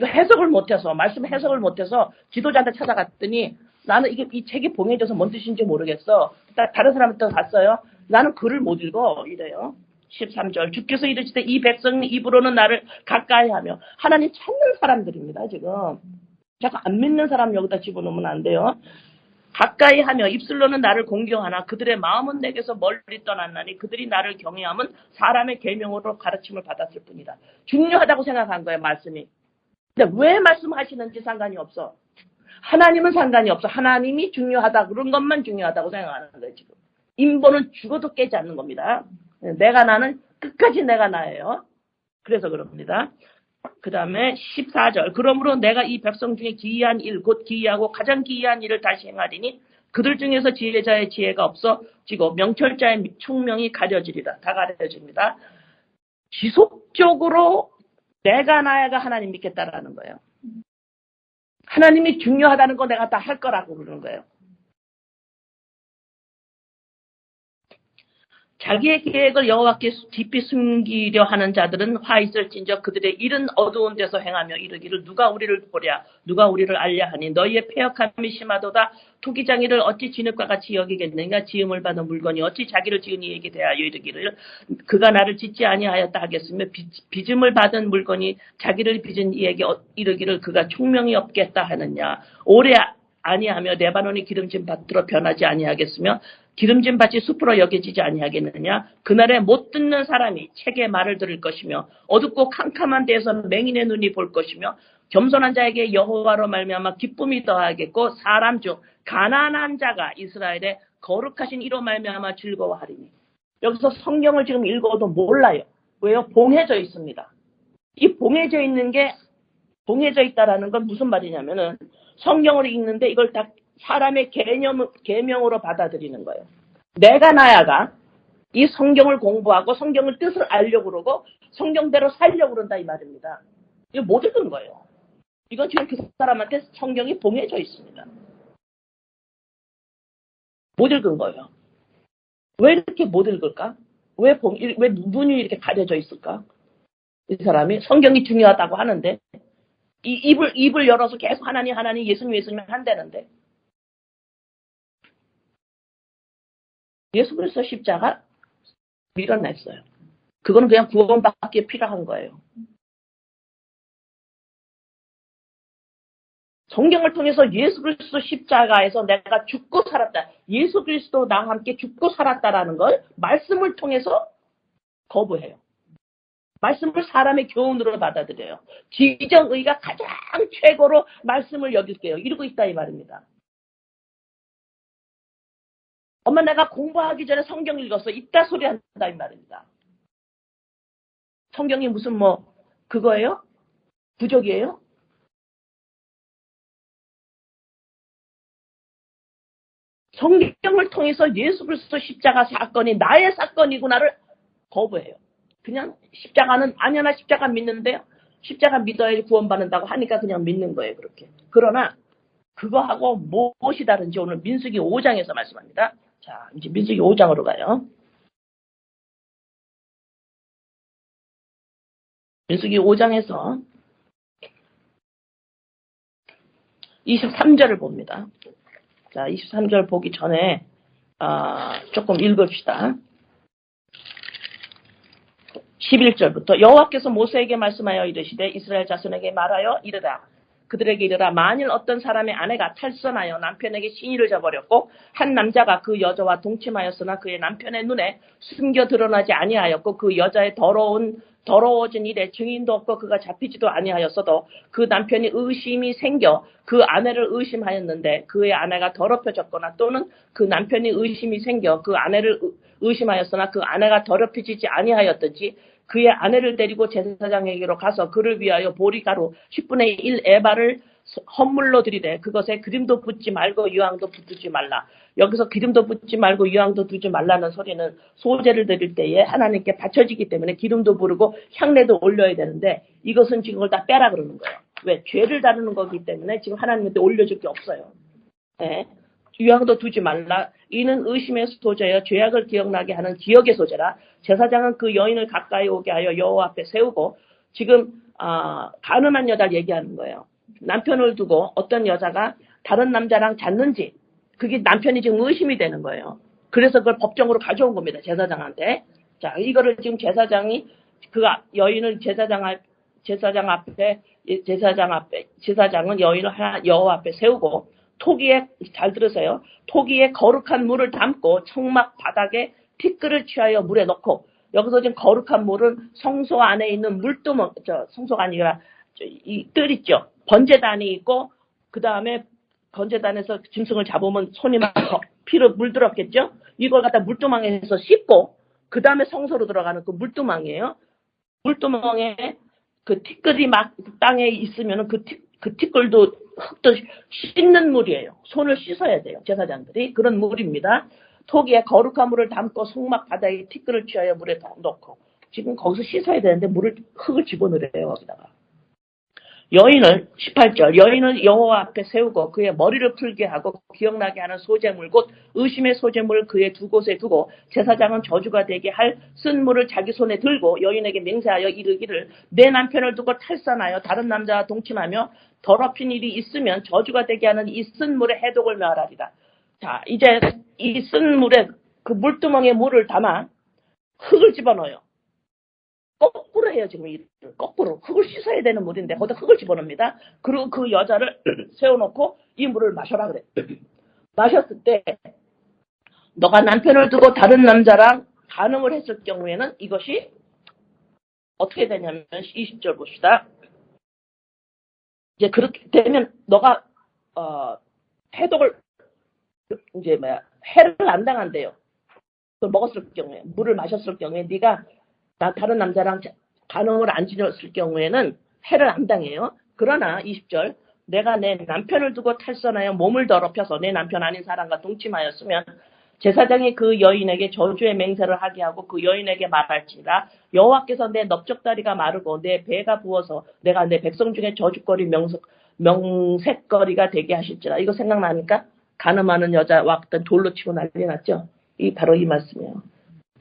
해석을 못해서 말씀 해석을 못해서 지도자한테 찾아갔더니 나는 이 책이 봉해져서 뭔 뜻인지 모르겠어. 다른 사람한테 갔어요. 나는 글을 못 읽어 이래요. 13절 주께서 이르시되 이 백성 입으로는 나를 가까이하며 하나님 찾는 사람들입니다. 지금 자꾸 안 믿는 사람 여기다 집어넣으면 안 돼요. 가까이하며 입술로는 나를 공경하나 그들의 마음은 내게서 멀리 떠났나니 그들이 나를 경외하면 사람의 계명으로 가르침을 받았을 뿐이다. 중요하다고 생각한 거예요. 말씀이. 근데 왜 말씀하시는지 상관이 없어. 하나님은 상관이 없어. 하나님이 중요하다. 그런 것만 중요하다고 생각하는 거예요. 지금. 인본은 죽어도 깨지 않는 겁니다. 나는 끝까지 내가 나예요. 그래서 그럽니다. 그 다음에 14절 그러므로 내가 이 백성 중에 기이한 일 곧 기이하고 가장 기이한 일을 다시 행하리니 그들 중에서 지혜자의 지혜가 없어지고 명철자의 총명이 가려지리라. 다 가려집니다. 지속적으로 내가 나야가 하나님 믿겠다라는 거예요. 하나님이 중요하다는 거 내가 다 할 거라고 그러는 거예요. 자기의 계획을 여호와께 깊이 숨기려 하는 자들은 화 있을진저 그들의 일은 어두운 데서 행하며 이르기를 누가 우리를 보랴 누가 우리를 알랴 하니 너희의 패역함이 심하도다 토기장이를 어찌 진흙과 같이 여기겠느냐 지음을 받은 물건이 어찌 자기를 지은 이에게 대하여 이르기를 그가 나를 짓지 아니하였다 하겠으며 빚음을 받은 물건이 자기를 빚은 이에게 이르기를 그가 총명이 없겠다 하느냐 오래 아니하며 레바논이 기름진 밭으로 변하지 아니하겠으며 기름진 밭이 숲으로 여겨지지 아니하겠느냐. 그날에 못 듣는 사람이 책의 말을 들을 것이며 어둡고 캄캄한 데에서 맹인의 눈이 볼 것이며 겸손한 자에게 여호와로 말미암아 기쁨이 더하겠고 사람 중 가난한 자가 이스라엘의 거룩하신 이로 말미암아 즐거워하리니. 여기서 성경을 지금 읽어도 몰라요. 왜요? 봉해져 있습니다. 이 봉해져 있는 게 봉해져 있다라는 건 무슨 말이냐면은 성경을 읽는데 이걸 다 사람의 계명으로 받아들이는 거예요. 내가 나야가 이 성경을 공부하고 성경을 뜻을 알려고 그러고 성경대로 살려고 그런다 이 말입니다. 이거 못 읽은 거예요. 이건 지금 그 사람한테 성경이 봉해져 있습니다. 못 읽은 거예요. 왜 이렇게 못 읽을까? 왜 눈이 이렇게 가려져 있을까? 이 사람이 성경이 중요하다고 하는데 입을 열어서 계속 하나님 예수님 한다는데 예수 그리스도 십자가 밀어냈어요. 그거는 그냥 구원받기에 필요한 거예요. 성경을 통해서 예수 그리스도 십자가에서 내가 죽고 살았다. 예수 그리스도 나와 함께 죽고 살았다라는 걸 말씀을 통해서 거부해요. 말씀을 사람의 교훈으로 받아들여요. 지정의가 가장 최고로 말씀을 여길게요. 이러고 있다 이 말입니다. 엄마 내가 공부하기 전에 성경 읽었어. 이따 소리 한다 이 말입니다. 성경이 무슨 그거예요? 부족이에요? 성경을 통해서 예수 그리스도 십자가 사건이 나의 사건이구나를 거부해요. 그냥 십자가는 아니나 십자가 믿는데요. 십자가 믿어야 구원받는다고 하니까 그냥 믿는 거예요. 그렇게. 그러나 그거하고 무엇이 다른지 오늘 민수기 5장에서 말씀합니다. 자, 이제 민수기 5장으로 가요. 민수기 5장에서 23절을 봅니다. 자, 23절 보기 전에 조금 읽읍시다. 11절부터 여호와께서 모세에게 말씀하여 이르시되 이스라엘 자손에게 말하여 이르라. 그들에게 이르라. 만일 어떤 사람의 아내가 탈선하여 남편에게 시인을 저버렸고 한 남자가 그 여자와 동침하였으나 그의 남편의 눈에 숨겨 드러나지 아니하였고 그 여자의 더러워진 일에 증인도 없고 그가 잡히지도 아니하였어도 그 남편이 의심이 생겨 그 아내를 의심하였는데 그의 아내가 더럽혀졌거나 또는 그 남편이 의심이 생겨 그 아내를 의심하였으나 그 아내가 더럽혀지지 아니하였든지 그의 아내를 데리고 제사장에게로 가서 그를 위하여 보리가루 10분의 1 에바를 헌물로 드리되 그것에 기름도 붓지 말고 유황도 붓지 말라. 여기서 기름도 붓지 말고 유황도 두지 말라는 소리는 소제를 드릴 때에 하나님께 바쳐지기 때문에 기름도 부르고 향내도 올려야 되는데 이것은 지금 그걸 다 빼라 그러는 거예요. 왜? 죄를 다루는 거기 때문에 지금 하나님한테 올려줄 게 없어요. 네. 유황도 두지 말라. 이는 의심의 소재여 죄악을 기억나게 하는 기억의 소재라. 제사장은 그 여인을 가까이 오게 하여 여호와 앞에 세우고 지금 가늠한 여자를 얘기하는 거예요. 남편을 두고 어떤 여자가 다른 남자랑 잤는지 그게 남편이 지금 의심이 되는 거예요. 그래서 그걸 법정으로 가져온 겁니다. 제사장한테. 자, 이거를 지금 제사장이 그 여인을 제사장은 여인을 여호와 앞에 세우고 토기에 잘 들으세요. 토기에 거룩한 물을 담고 청막 바닥에 티끌을 취하여 물에 넣고 여기서 지금 거룩한 물은 성소 안에 있는 물두멍 성소가 아니라 이 뜰 있죠. 번제단이 있고 그 다음에 번제단에서 짐승을 잡으면 손이 막 피로 물들었겠죠. 이걸 갖다 물두멍에서 씻고 그 다음에 성소로 들어가는 그 물두멍이에요. 물두멍에 그 티끌이 막 땅에 있으면 그 티끌도 흙도 씻는 물이에요. 손을 씻어야 돼요. 제사장들이. 그런 물입니다. 토기에 거룩한 물을 담고 성막 바닥에 티끌을 취하여 물에 넣고 지금 거기서 씻어야 되는데 흙을 집어넣으래요. 거기다가. 여인을 18절 여인을 여호와 앞에 세우고 그의 머리를 풀게 하고 기억나게 하는 소재물 곧 의심의 소재물을 그의 두 곳에 두고 제사장은 저주가 되게 할 쓴 물을 자기 손에 들고 여인에게 맹세하여 이르기를 내 남편을 두고 탈선하여 다른 남자와 동침하며 더럽힌 일이 있으면 저주가 되게 하는 이 쓴 물에 해독을 명하리라. 자, 이제 이 쓴 물에 그 물두멍에 물을 담아 흙을 집어넣어요. 거꾸로 해요. 지금 일을 거꾸로 흙을 씻어야 되는 물인데 거기다 흙을 집어넣습니다. 그리고 그 여자를 세워놓고 이 물을 마셔라 그래. 마셨을 때 너가 남편을 두고 다른 남자랑 간음을 했을 경우에는 이것이 어떻게 되냐면 20절 봅시다. 이제 그렇게 되면 너가 해독을 이제 해를 안 당한대요. 그걸 먹었을 경우에 물을 마셨을 경우에 네가 다른 남자랑 간음을 안 지녔을 경우에는 해를 안 당해요. 그러나 20절 내가 내 남편을 두고 탈선하여 몸을 더럽혀서 내 남편 아닌 사람과 동침하였으면 제사장이 그 여인에게 저주의 맹세를 하게 하고 그 여인에게 말할지라 여호와께서 내 넓적다리가 마르고 내 배가 부어서 내가 내 백성 중에 저주거리 명색거리가 되게 하실지라. 이거 생각나니까 간음하는 여자와 어떤 돌로 치고 난리 났죠. 바로 이 말씀이에요.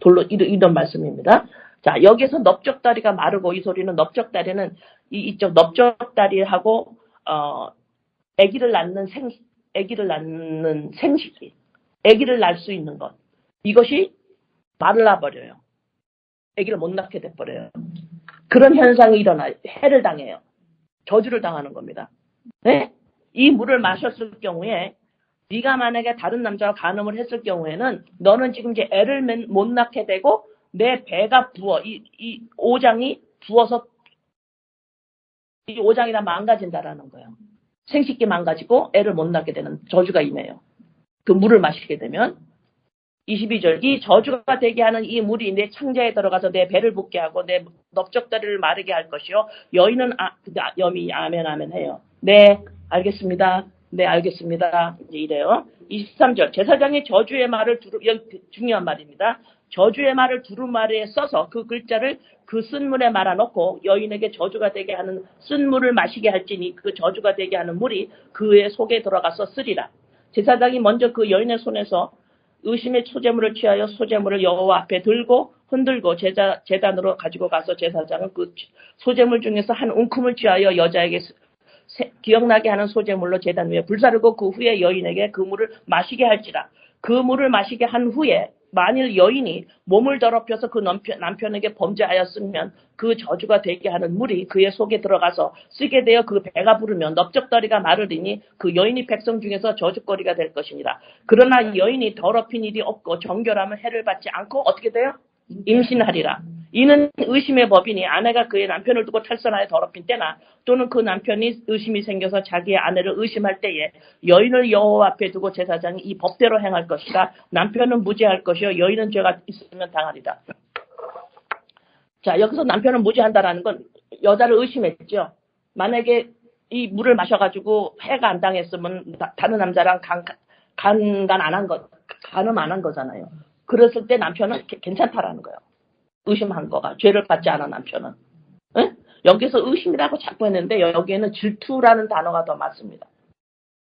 돌로 이런 말씀입니다. 자, 여기서 넓적다리가 마르고 이 소리는 넓적다리는 이쪽 넓적다리하고 아기를 낳는 생식기, 아기를 낳을 수 있는 것. 이것이 말라 버려요. 아기를 못 낳게 돼 버려요. 그런 현상이 일어나요. 해를 당해요. 저주를 당하는 겁니다. 네? 이 물을 마셨을 경우에 네가 만약에 다른 남자와 간음을 했을 경우에는 너는 지금 이제 애를 못 낳게 되고 내 배가 부어 이 오장이 부어서 이 오장이 다 망가진다라는 거예요. 생식기 망가지고 애를 못 낳게 되는 저주가 임해요. 그 물을 마시게 되면 22절 이 저주가 되게 하는 이 물이 내 창자에 들어가서 내 배를 붓게 하고 내 넓적다리를 마르게 할 것이요. 여인은 여미 아멘 아멘 해요. 네 알겠습니다. 네 알겠습니다. 이제 이래요. 23절 제사장의 저주의 말을 중요한 말입니다. 저주의 말을 두루마리에 써서 그 글자를 그 쓴물에 말아놓고 여인에게 저주가 되게 하는 쓴물을 마시게 할지니 그 저주가 되게 하는 물이 그의 속에 들어가서 쓰리라. 제사장이 먼저 그 여인의 손에서 의심의 소재물을 취하여 소재물을 여호와 앞에 들고 흔들고 제단으로 가지고 가서 제사장은 그 소재물 중에서 한 웅큼을 취하여 여자에게 기억나게 하는 소재물로 제단 위에 불사르고 그 후에 여인에게 그 물을 마시게 할지라. 그 물을 마시게 한 후에 만일 여인이 몸을 더럽혀서 그 남편에게 범죄하였으면 그 저주가 되게 하는 물이 그의 속에 들어가서 쓰게 되어 그 배가 부르면 넓적다리가 마르리니 그 여인이 백성 중에서 저주거리가 될 것이니라. 그러나 여인이 더럽힌 일이 없고 정결하면 해를 받지 않고 어떻게 돼요? 임신하리라. 이는 의심의 법이니 아내가 그의 남편을 두고 탈선하여 더럽힌 때나 또는 그 남편이 의심이 생겨서 자기의 아내를 의심할 때에 여인을 여호와 앞에 두고 제사장이 이 법대로 행할 것이라. 남편은 무죄할 것이요 여인은 죄가 있으면 당하리라. 자, 여기서 남편은 무죄한다라는 건 여자를 의심했죠. 만약에 이 물을 마셔가지고 해가 안 당했으면 다른 남자랑 간음 안 한 거잖아요. 그랬을 때 남편은 괜찮다라는 거예요. 의심한 거가. 죄를 받지 않은 남편은. 에? 여기서 의심이라고 자꾸 했는데 여기에는 질투라는 단어가 더 맞습니다.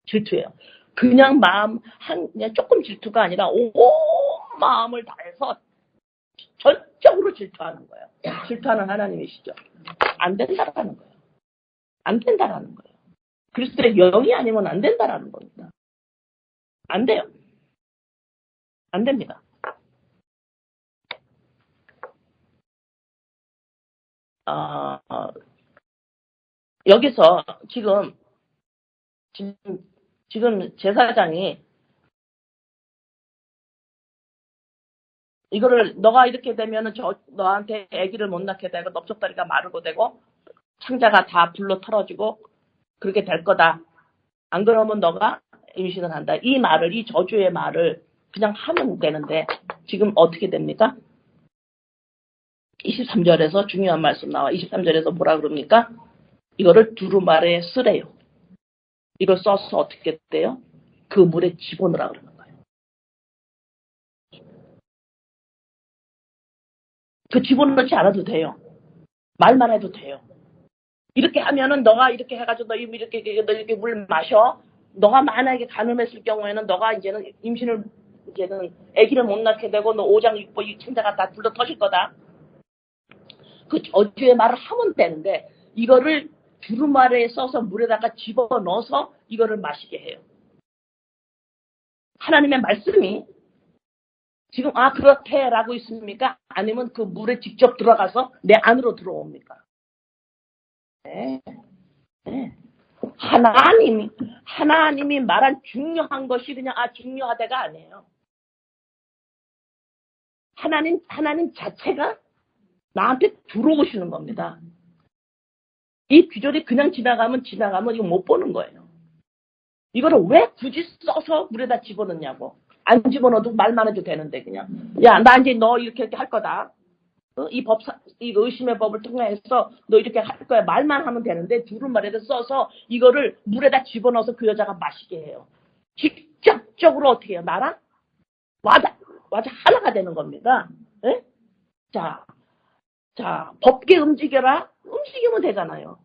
질투예요. 그냥 그냥 조금 질투가 아니라 온 마음을 다해서 전적으로 질투하는 거예요. 질투하는 하나님이시죠. 안 된다라는 거예요. 안 된다라는 거예요. 그리스도의 영이 아니면 안 된다라는 겁니다. 안 돼요. 안 됩니다. 여기서 지금 제사장이 이거를 너가 이렇게 되면은 너한테 아기를 못 낳게 되고 넓적다리가 마르고 되고 창자가 다 불로 털어지고 그렇게 될 거다. 안 그러면 너가 임신을 한다. 이 저주의 말을 그냥 하면 되는데 지금 어떻게 됩니까? 23절에서 중요한 말씀 나와. 23절에서 뭐라 그럽니까? 이거를 두루마리에 쓰래요. 이걸 써서 어떻게 돼요? 그 물에 집어넣으라 그러는 거예요. 그 집어넣지 않아도 돼요. 말만 해도 돼요. 이렇게 하면은 너가 이렇게 해가지고 너 이렇게 물 마셔. 너가 만약에 간음했을 경우에는 너가 이제는 아기를 못 낳게 되고 너 오장 육보 이 창자가 다 불러 터질 거다. 그 저주의 말을 하면 되는데 이거를 두루마리에 써서 물에다가 집어넣어서 이거를 마시게 해요. 하나님의 말씀이 지금 그렇게 라고 있습니까? 아니면 그 물에 직접 들어가서 내 안으로 들어옵니까? 네. 네. 하나님이 말한 중요한 것이 그냥 중요하다가 아니에요. 하나님 자체가 나한테 들어오시는 겁니다. 이 귀절이 그냥 지나가면 이거 못 보는 거예요. 이거를 왜 굳이 써서 물에다 집어넣냐고. 안 집어넣어도 말만 해도 되는데 그냥. 야, 나 이제 너 이렇게 할 거다. 이 의심의 법을 통해서 너 이렇게 할 거야. 말만 하면 되는데 두루마리에다 써서 이거를 물에다 집어넣어서 그 여자가 마시게 해요. 직접적으로 어떻게 해요? 나랑 맞아 하나가 되는 겁니다. 네? 자, 법계 움직이면 되잖아요.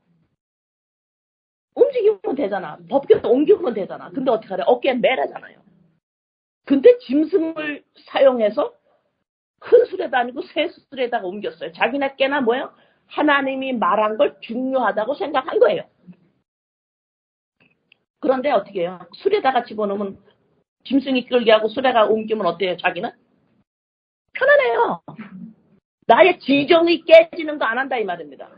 움직이면 되잖아. 법계 옮기면 되잖아. 근데 어떻게 하래? 어깨에 매라잖아요. 근데 짐승을 사용해서 큰 수레도 아니고 새 수레에다가 옮겼어요. 자기네께나 뭐예요? 하나님이 말한 걸 중요하다고 생각한 거예요. 그런데 어떻게 해요? 수레다가 집어넣으면 짐승이 끌게 하고 수레가 옮기면 어때요? 자기는? 편안해요. 나의 지정이 깨지는 거 안 한다 이 말입니다.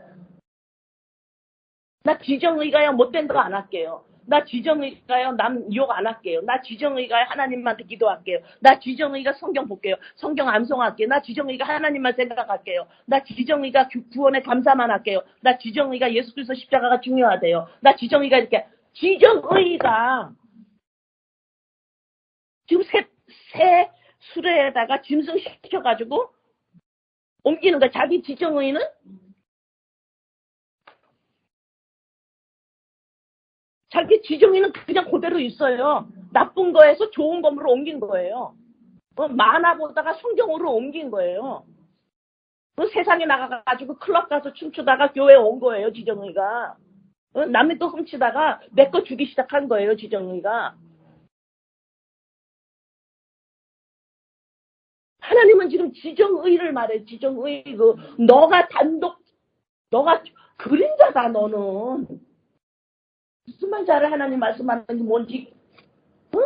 나 지정의가요 못된 거 안 할게요. 나 지정의가요 남 욕 안 할게요. 나 지정의가 하나님한테 기도할게요. 나 지정의가 성경 볼게요. 성경 암송할게요. 나 지정의가 하나님만 생각할게요. 나 지정의가 구원에 감사만 할게요. 나 지정의가 예수 그리스도 십자가가 중요하대요. 나 지정의가 이렇게 지정의가 지금 새 수레에다가 짐승 시켜가지고 옮기는 거야. 자기 지정의는 자기 지정의는 그냥 그대로 있어요. 나쁜 거에서 좋은 것으로 옮긴 거예요. 만화 보다가 성경으로 옮긴 거예요. 세상에 나가가지고 클럽 가서 춤추다가 교회에 온 거예요. 지정의가. 남의 거 훔치다가 내 거 주기 시작한 거예요. 지정의가. 하나님은 지금 지정의를 말해. 지정의. 너가 너가 그림자다 너는. 무슨 말인지 알아? 하나님 말씀하는 게 뭔지. 응?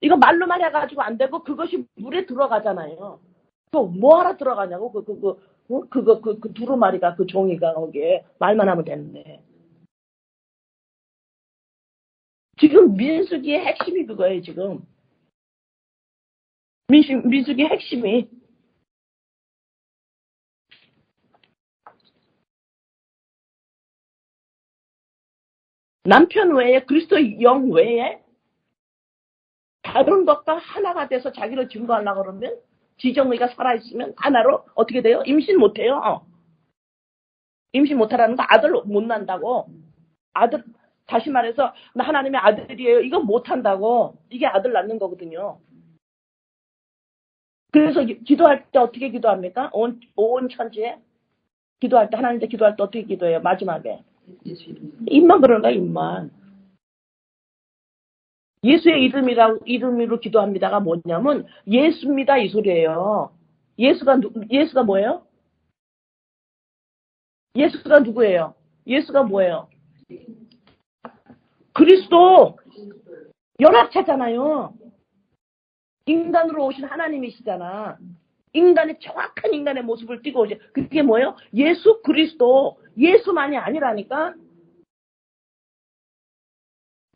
이거 말로만 해가지고 안 되고 그것이 물에 들어가잖아요. 또 뭐하러 들어가냐고 그 두루마리가 그 종이가 거기에 말만 하면 되는데. 지금 민수기의 핵심이 그거예요. 지금 민수기의 핵심이 남편 외에 그리스도 영 외에 다른 것과 하나가 돼서 자기를 증거하려고 그러면 지정의가 살아있으면 하나로 어떻게 돼요? 임신 못해요. 임신 못하라는 거 아들 못 난다고. 아들 다시 말해서 나 하나님의 아들이에요. 이거 못한다고. 이게 아들 낳는 거거든요. 그래서 기도할 때 어떻게 기도합니까? 온 천지에 기도할 때 하나님한테 기도할 때 어떻게 기도해요? 마지막에 입만 그러는 거야. 입만. 예수의 이름으로 기도합니다가 뭐냐면 예수입니다 이 소리예요. 예수가 뭐예요? 예수가 누구예요? 예수가 뭐예요? 그리스도 연합체잖아요. 인간으로 오신 하나님이시잖아. 인간의 정확한 인간의 모습을 띠고 오신 그게 뭐예요? 예수 그리스도. 예수만이 아니라니까.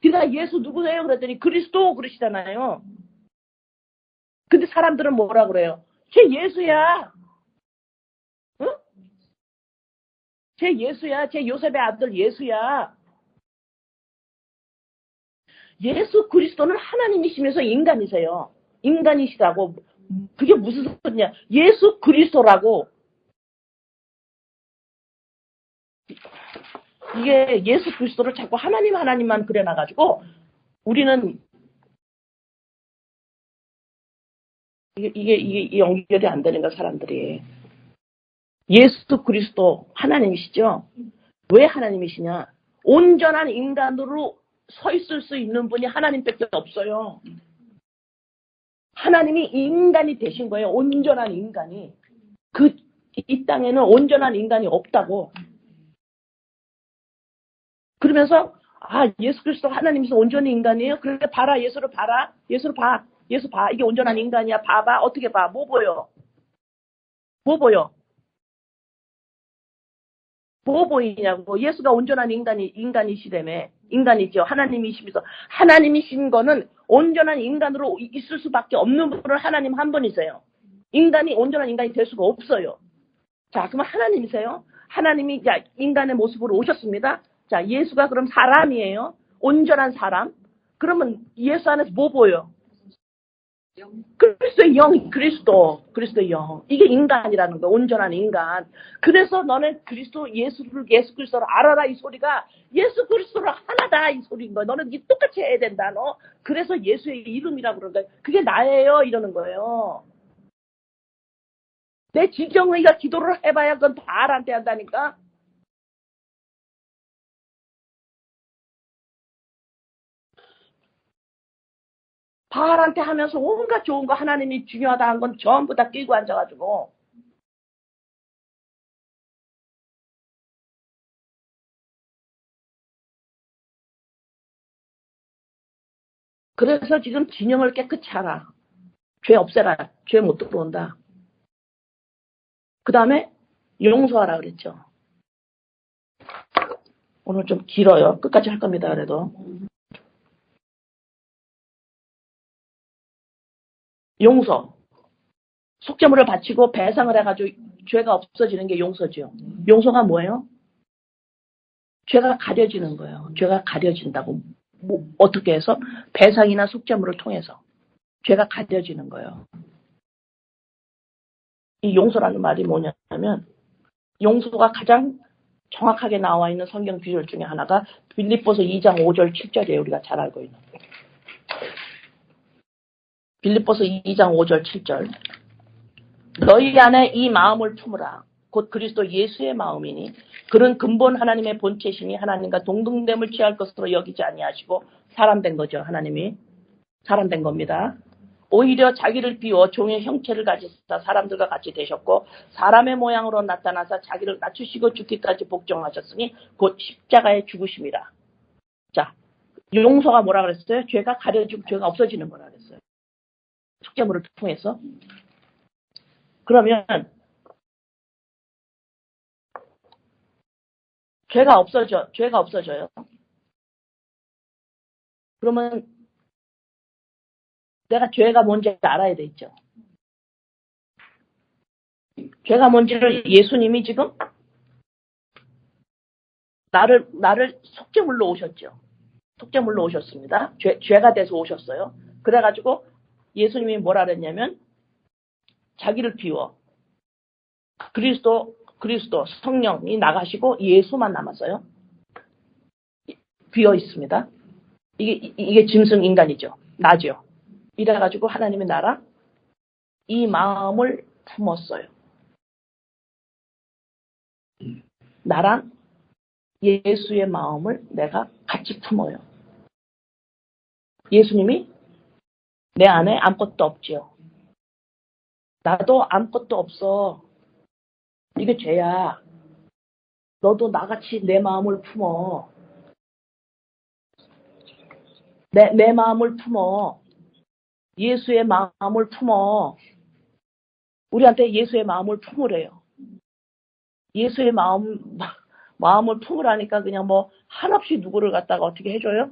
그러니까 예수 누구세요? 그랬더니 그리스도 그러시잖아요. 근데 사람들은 뭐라 그래요? 쟤 예수야. 응? 쟤 예수야. 쟤 요셉의 아들 예수야. 예수 그리스도는 하나님이시면서 인간이세요. 인간이시라고. 그게 무슨 소리냐. 예수 그리스도라고. 이게 예수 그리스도를 자꾸 하나님만 그려놔가지고 우리는 이게 연결이 안 되는 거 사람들이. 예수 그리스도 하나님이시죠? 왜 하나님이시냐? 온전한 인간으로 서 있을 수 있는 분이 하나님밖에 없어요. 하나님이 인간이 되신 거예요. 온전한 인간이. 이 땅에는 온전한 인간이 없다고. 그러면서 예수 그리스도 하나님이서 온전히 인간이에요? 그래 봐라. 예수를 봐라. 예수를 봐. 예수 봐. 이게 온전한 인간이야. 봐봐. 어떻게 봐? 뭐 보여? 뭐 보여? 뭐 보이냐고. 예수가 온전한 인간이시라며. 인간이죠. 하나님이시면서. 하나님이신 거는 온전한 인간으로 있을 수밖에 없는 분은 하나님 한 분이세요. 인간이 온전한 인간이 될 수가 없어요. 자, 그러면 하나님이세요? 하나님이 인간의 모습으로 오셨습니다. 자, 예수가 그럼 사람이에요. 온전한 사람. 그러면 예수 안에서 뭐 보여? 그리스도의 영, 그리스도 영. 이게 인간이라는 거야. 온전한 인간. 그래서 너는 예수 그리스도를 알아라 이 소리가 예수 그리스도를 하나다 이 소리인 거야. 너는 이 똑같이 해야 된다 너. 그래서 예수의 이름이라고 그러는 거야. 그게 나예요 이러는 거예요. 내 지정의가 기도를 해봐야 그건 다 알한테 한다니까. 바알한테 하면서 온갖 좋은 거 하나님이 중요하다 한 건 전부 다 끼고 앉아가지고 그래서 지금 진영을 깨끗이 하라. 죄 없애라. 죄 못 들어온다. 그 다음에 용서하라 그랬죠. 오늘 좀 길어요. 끝까지 할 겁니다. 그래도. 용서. 속죄물을 바치고 배상을 해가지고 죄가 없어지는 게 용서죠. 용서가 뭐예요? 죄가 가려지는 거예요. 죄가 가려진다고. 뭐 어떻게 해서? 배상이나 속죄물을 통해서. 죄가 가려지는 거예요. 이 용서라는 말이 뭐냐면 용서가 가장 정확하게 나와 있는 성경 구절 중에 하나가 빌립보서 2장 5절 7절이에요. 우리가 잘 알고 있는. 빌립보서 2장 5절 7절. 너희 안에 이 마음을 품으라. 곧 그리스도 예수의 마음이니 그런 근본 하나님의 본체심이 하나님과 동등됨을 취할 것으로 여기지 아니하시고 사람된 거죠. 하나님이 사람된 겁니다. 오히려 자기를 비워 종의 형체를 가지사 사람들과 같이 되셨고 사람의 모양으로 나타나서 자기를 낮추시고 죽기까지 복종하셨으니 곧 십자가의 죽으심이라. 자, 용서가 뭐라 그랬어요? 죄가 가려지고 죄가 없어지는 거라 그랬어요. 속죄물을 통해서. 그러면 죄가 없어져요. 그러면 내가 죄가 뭔지 알아야 되죠. 죄가 뭔지를 예수님이 지금 나를 속죄물로 오셨죠. 속죄물로 오셨습니다. 죄가 돼서 오셨어요. 그래가지고 예수님이 뭐라 그랬냐면 자기를 비워 그리스도 성령이 나가시고 예수만 남았어요. 비어 있습니다. 이게 짐승 인간이죠. 나죠. 이래가지고 하나님의 나라 이 마음을 품었어요. 나랑 예수의 마음을 내가 같이 품어요. 예수님이 내 안에 아무것도 없지요. 나도 아무것도 없어. 이게 죄야. 너도 나같이 내 마음을 품어. 내 마음을 품어. 예수의 마음을 품어. 우리한테 예수의 마음을 품으래요. 예수의 마음을 품으라니까 그냥 뭐 한없이 누구를 갖다가 어떻게 해줘요?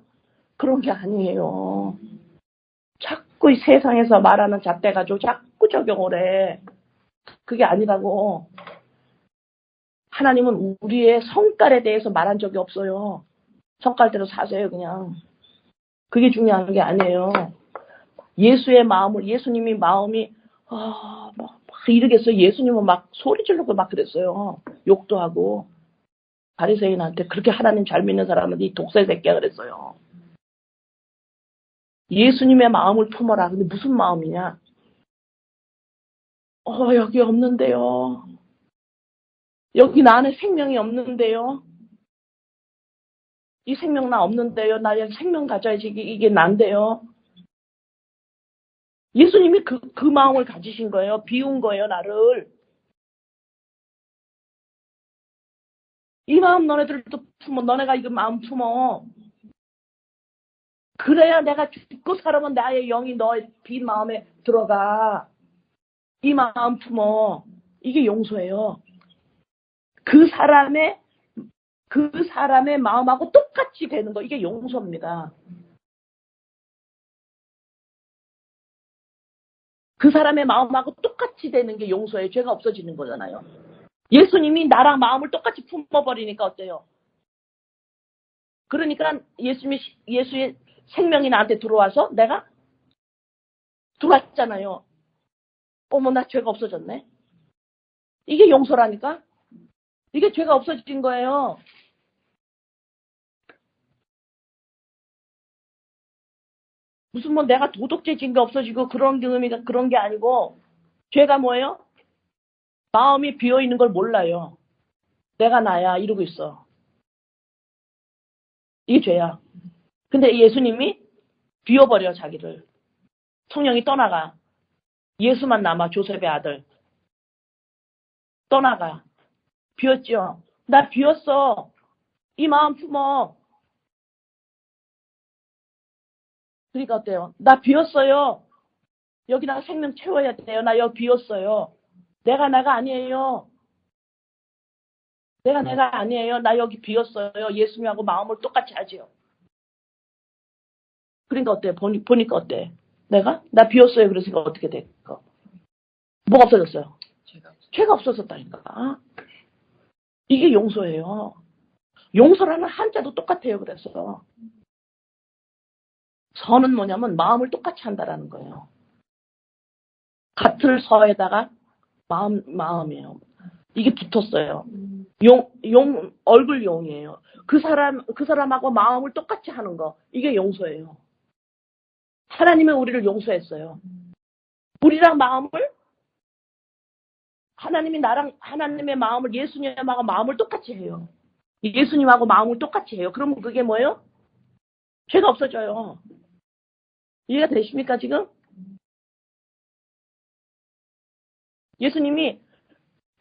그런 게 아니에요. 자꾸 이 세상에서 말하는 잣대 가지고 자꾸 적용을 해. 그게 아니라고. 하나님은 우리의 성깔에 대해서 말한 적이 없어요. 성깔대로 사세요 그냥. 그게 중요한 게 아니에요. 예수의 마음을 예수님이 마음이 막 이러겠어요. 예수님은 막 소리 지르고 막 그랬어요. 욕도 하고 바리새인한테 그렇게 하나님 잘 믿는 사람은 이 독세 새끼야 그랬어요. 예수님의 마음을 품어라. 근데 무슨 마음이냐? 여기 없는데요. 여기 나 안에 생명이 없는데요. 이 생명 나 없는데요. 나 생명 가져야지 이게 난데요. 예수님이 그 마음을 가지신 거예요. 비운 거예요, 나를. 이 마음 너네들도 품어. 너네가 이거 마음 품어. 그래야 내가 죽고 살아면 나의 영이 너의 빈 마음에 들어가. 이 마음 품어. 이게 용서예요. 그 사람의 마음하고 똑같이 되는 거. 이게 용서입니다. 그 사람의 마음하고 똑같이 되는 게 용서예요. 죄가 없어지는 거잖아요. 예수님이 나랑 마음을 똑같이 품어버리니까 어때요? 그러니까 예수의 생명이 나한테 들어와서 내가 들어왔잖아요. 어머, 나 죄가 없어졌네. 이게 용서라니까? 이게 죄가 없어진 거예요. 무슨 뭐 내가 도덕죄 진 게 없어지고 그런 의미가 그런 게 아니고 죄가 뭐예요? 마음이 비어있는 걸 몰라요. 내가 나야 이러고 있어. 이게 죄야. 근데 예수님이 비워버려 자기를. 성령이 떠나가. 예수만 남아, 조셉의 아들. 떠나가. 비었죠? 나 비었어. 이 마음 품어. 그러니까 어때요? 나 비었어요. 여기다가 생명 채워야 돼요. 나 여기 비었어요. 내가 아니에요. 내가 아니에요. 나 여기 비었어요. 예수님하고 마음을 똑같이 하지요. 그러니까 어때? 보니까 어때? 나 비었어요. 그래서 어떻게 될까? 뭐가 없어졌어요? 죄가 없어졌다니까. 이게 용서예요. 용서라는 한자도 똑같아요. 그래서 선은 뭐냐면 마음을 똑같이 한다라는 거예요. 같을 서에다가 마음이에요. 이게 붙었어요. 얼굴 용이에요. 그 사람하고 마음을 똑같이 하는 거. 이게 용서예요. 하나님은 우리를 용서했어요. 우리랑 마음을, 하나님의 마음을 예수님하고 마음을 똑같이 해요. 예수님하고 마음을 똑같이 해요. 그러면 그게 뭐예요? 죄가 없어져요. 이해가 되십니까, 지금? 예수님이,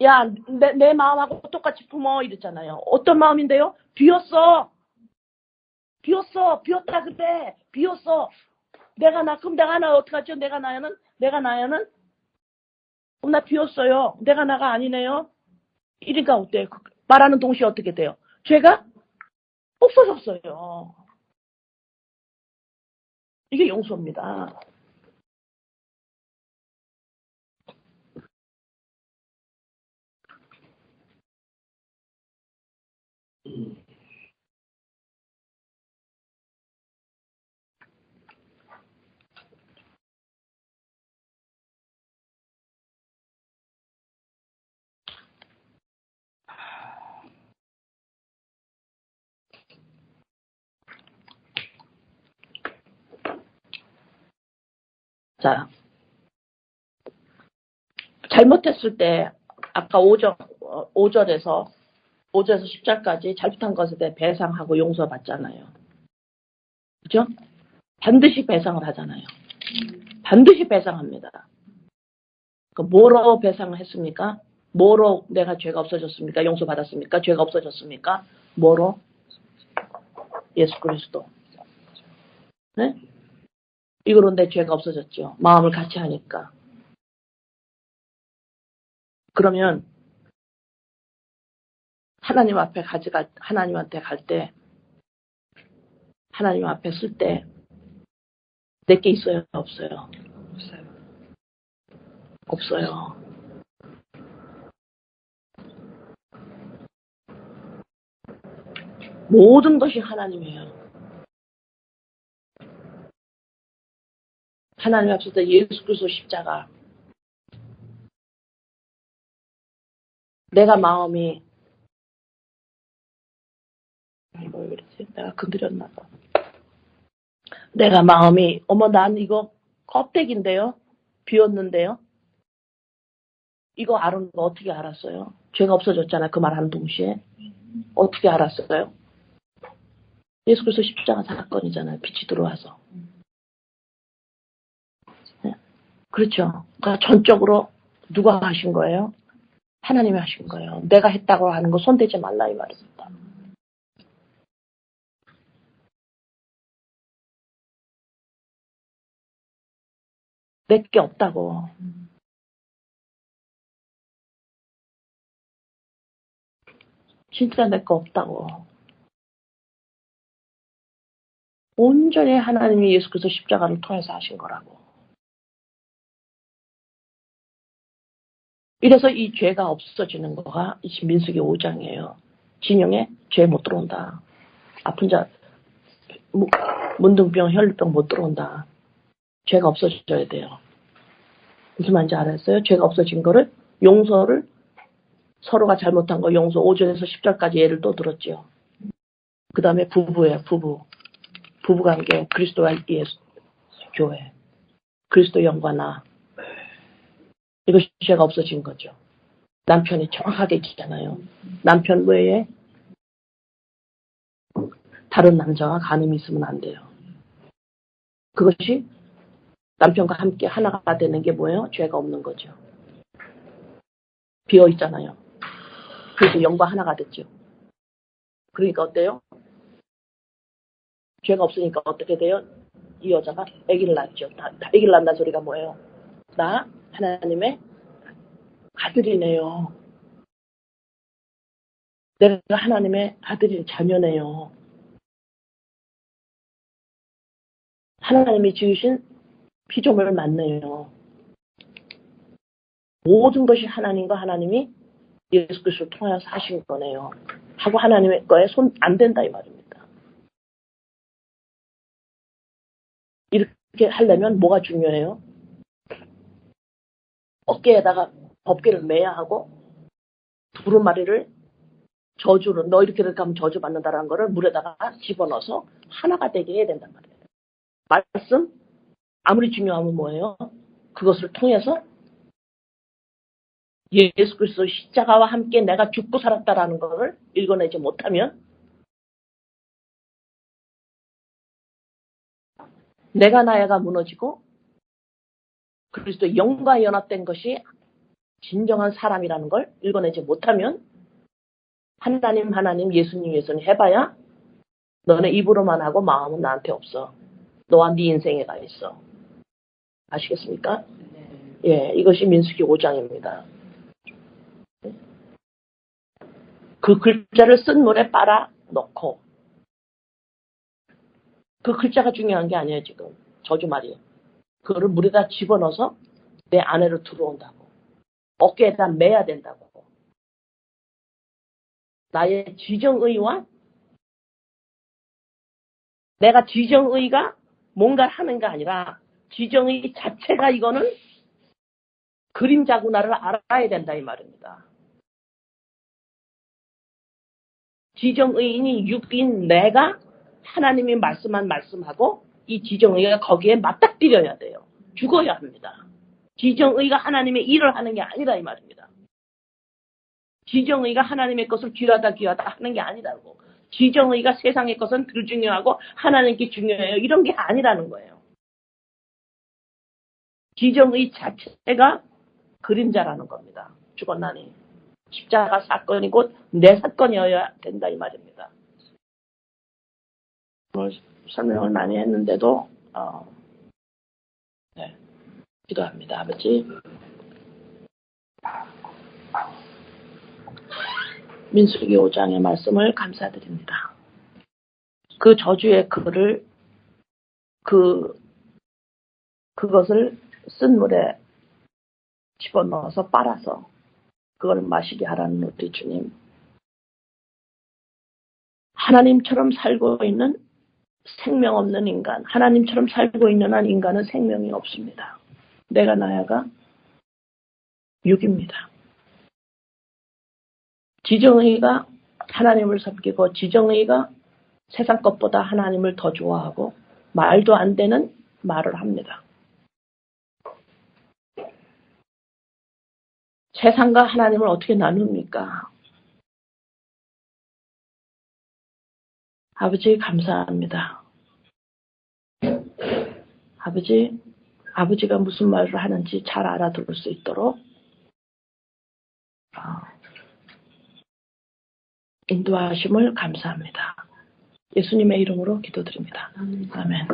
야, 내 마음하고 똑같이 품어. 이랬잖아요. 어떤 마음인데요? 비었어. 비었다 그래. 비었어. 그럼 내가 나 어떡하죠? 내가 나야는? 나 비었어요. 내가 나가 아니네요. 이러니까 어때요? 말하는 동시에 어떻게 돼요? 죄가 없어졌어요. 이게 용서입니다. 자, 잘못했을 때 아까 5절에서 10절까지 잘못한 것에 대해 배상하고 용서받잖아요. 그죠? 반드시 배상을 하잖아요. 반드시 배상합니다. 뭐로 배상을 했습니까? 뭐로 내가 죄가 없어졌습니까? 용서받았습니까? 죄가 없어졌습니까? 뭐로? 예수 그리스도. 네? 이거로 내 죄가 없어졌죠. 마음을 같이 하니까. 그러면 하나님한테 갈 때, 하나님 앞에 쓸 때, 내게 있어요? 없어요? 없어요. 모든 것이 하나님이에요. 하나님 앞에서 예수 그리스도 십자가. 내가 마음이, 뭐 이러지? 내가 건드렸나 봐. 내가 마음이, 난 이거 껍데기인데요? 비웠는데요? 이거 아는 거 어떻게 알았어요? 죄가 없어졌잖아요. 그 말 하는 동시에. 어떻게 알았어요? 예수 그리스도 십자가 사건이잖아요. 빛이 들어와서. 네. 그렇죠. 그러니까 전적으로 누가 하신 거예요? 하나님이 하신 거예요. 내가 했다고 하는 거 손대지 말라 이 말입니다. 내게 없다고. 진짜 내 거 없다고. 온전히 하나님이 예수 그리스도 십자가를 통해서 하신 거라고. 이래서 이 죄가 없어지는 거가 민수기 5장이에요. 진영에 죄 못 들어온다. 아픈 자, 문둥병, 혈루병 못 들어온다. 죄가 없어져야 돼요. 무슨 말인지 알았어요? 죄가 없어진 거를 용서를 서로가 잘못한 거 용서 5절에서 10절까지 예를 또 들었죠. 그 다음에 부부예요. 부부관계 그리스도와 예수 교회 그리스도 영과 나 이것이 죄가 없어진 거죠. 남편이 정확하게 있잖아요. 남편 외에 다른 남자와 간음이 있으면 안 돼요. 그것이 남편과 함께 하나가 되는 게 뭐예요? 죄가 없는 거죠. 비어 있잖아요. 그래서 영과 하나가 됐죠. 그러니까 어때요? 죄가 없으니까 어떻게 돼요? 이 여자가 아기를 낳죠. 아기를 낳는다는 소리가 뭐예요? 나 하나님의 아들이네요. 내가 하나님의 아들이 자녀네요. 하나님이 지으신 피조물 맞네요. 모든 것이 하나님과 하나님이 예수 그리스도를 통하여서 하신 거네요. 하고 하나님의 거에 손 안 댄다 이 말입니다. 이렇게 하려면 뭐가 중요해요? 어깨에다가 법궤를 매야 하고 두루마리를 저주를 너 이렇게 하면 저주 받는다라는 거를 물에다가 집어넣어서 하나가 되게 해야 된단 말이에요. 말씀 아무리 중요하면 뭐예요? 그것을 통해서 예수 그리스도 십자가와 함께 내가 죽고 살았다라는 것을 읽어내지 못하면 내가 나야가 무너지고 그리스도 영과 연합된 것이 진정한 사람이라는 걸 읽어내지 못하면 하나님 예수님 해봐야 너네 입으로만 하고 마음은 나한테 없어. 너와 네 인생에 가 있어. 아시겠습니까? 예, 이것이 민수기 5장입니다. 그 글자를 쓴 물에 빨아 넣고 그 글자가 중요한 게 아니에요 지금. 저주말이에요. 그거를 물에다 집어넣어서 내 안으로 들어온다고. 어깨에다 매야 된다고. 나의 지정의와 내가 지정의가 뭔가를 하는 게 아니라 지정의 자체가 이거는 그림자구나를 알아야 된다 이 말입니다. 지정의인이 육인 내가 하나님이 말씀한 말씀하고 이 지정의가 거기에 맞닥뜨려야 돼요. 죽어야 합니다. 지정의가 하나님의 일을 하는 게 아니라 이 말입니다. 지정의가 하나님의 것을 귀하다 하는 게 아니라고. 지정의가 세상의 것은 덜 중요하고 하나님께 중요해요. 이런 게 아니라는 거예요. 지정의 자체가 그림자라는 겁니다. 죽었나니. 십자가 사건이 곧 내 사건이어야 된다 이 말입니다. 설명을 많이 했는데도 네, 기도합니다. 아버지 민수기 5장의 말씀을 감사드립니다. 그 저주의 글을 그것을 쓴 물에 집어넣어서 빨아서 그걸 마시게 하라는 우리 주님. 하나님처럼 살고 있는 생명 없는 인간, 하나님처럼 살고 있는 한 인간은 생명이 없습니다. 내가 나야가 육입니다. 지정의가 하나님을 섬기고 지정의가 세상 것보다 하나님을 더 좋아하고 말도 안 되는 말을 합니다. 세상과 하나님을 어떻게 나눕니까? 아버지 감사합니다. 아버지가 무슨 말을 하는지 잘 알아들을 수 있도록 인도하심을 감사합니다. 예수님의 이름으로 기도드립니다. 아멘.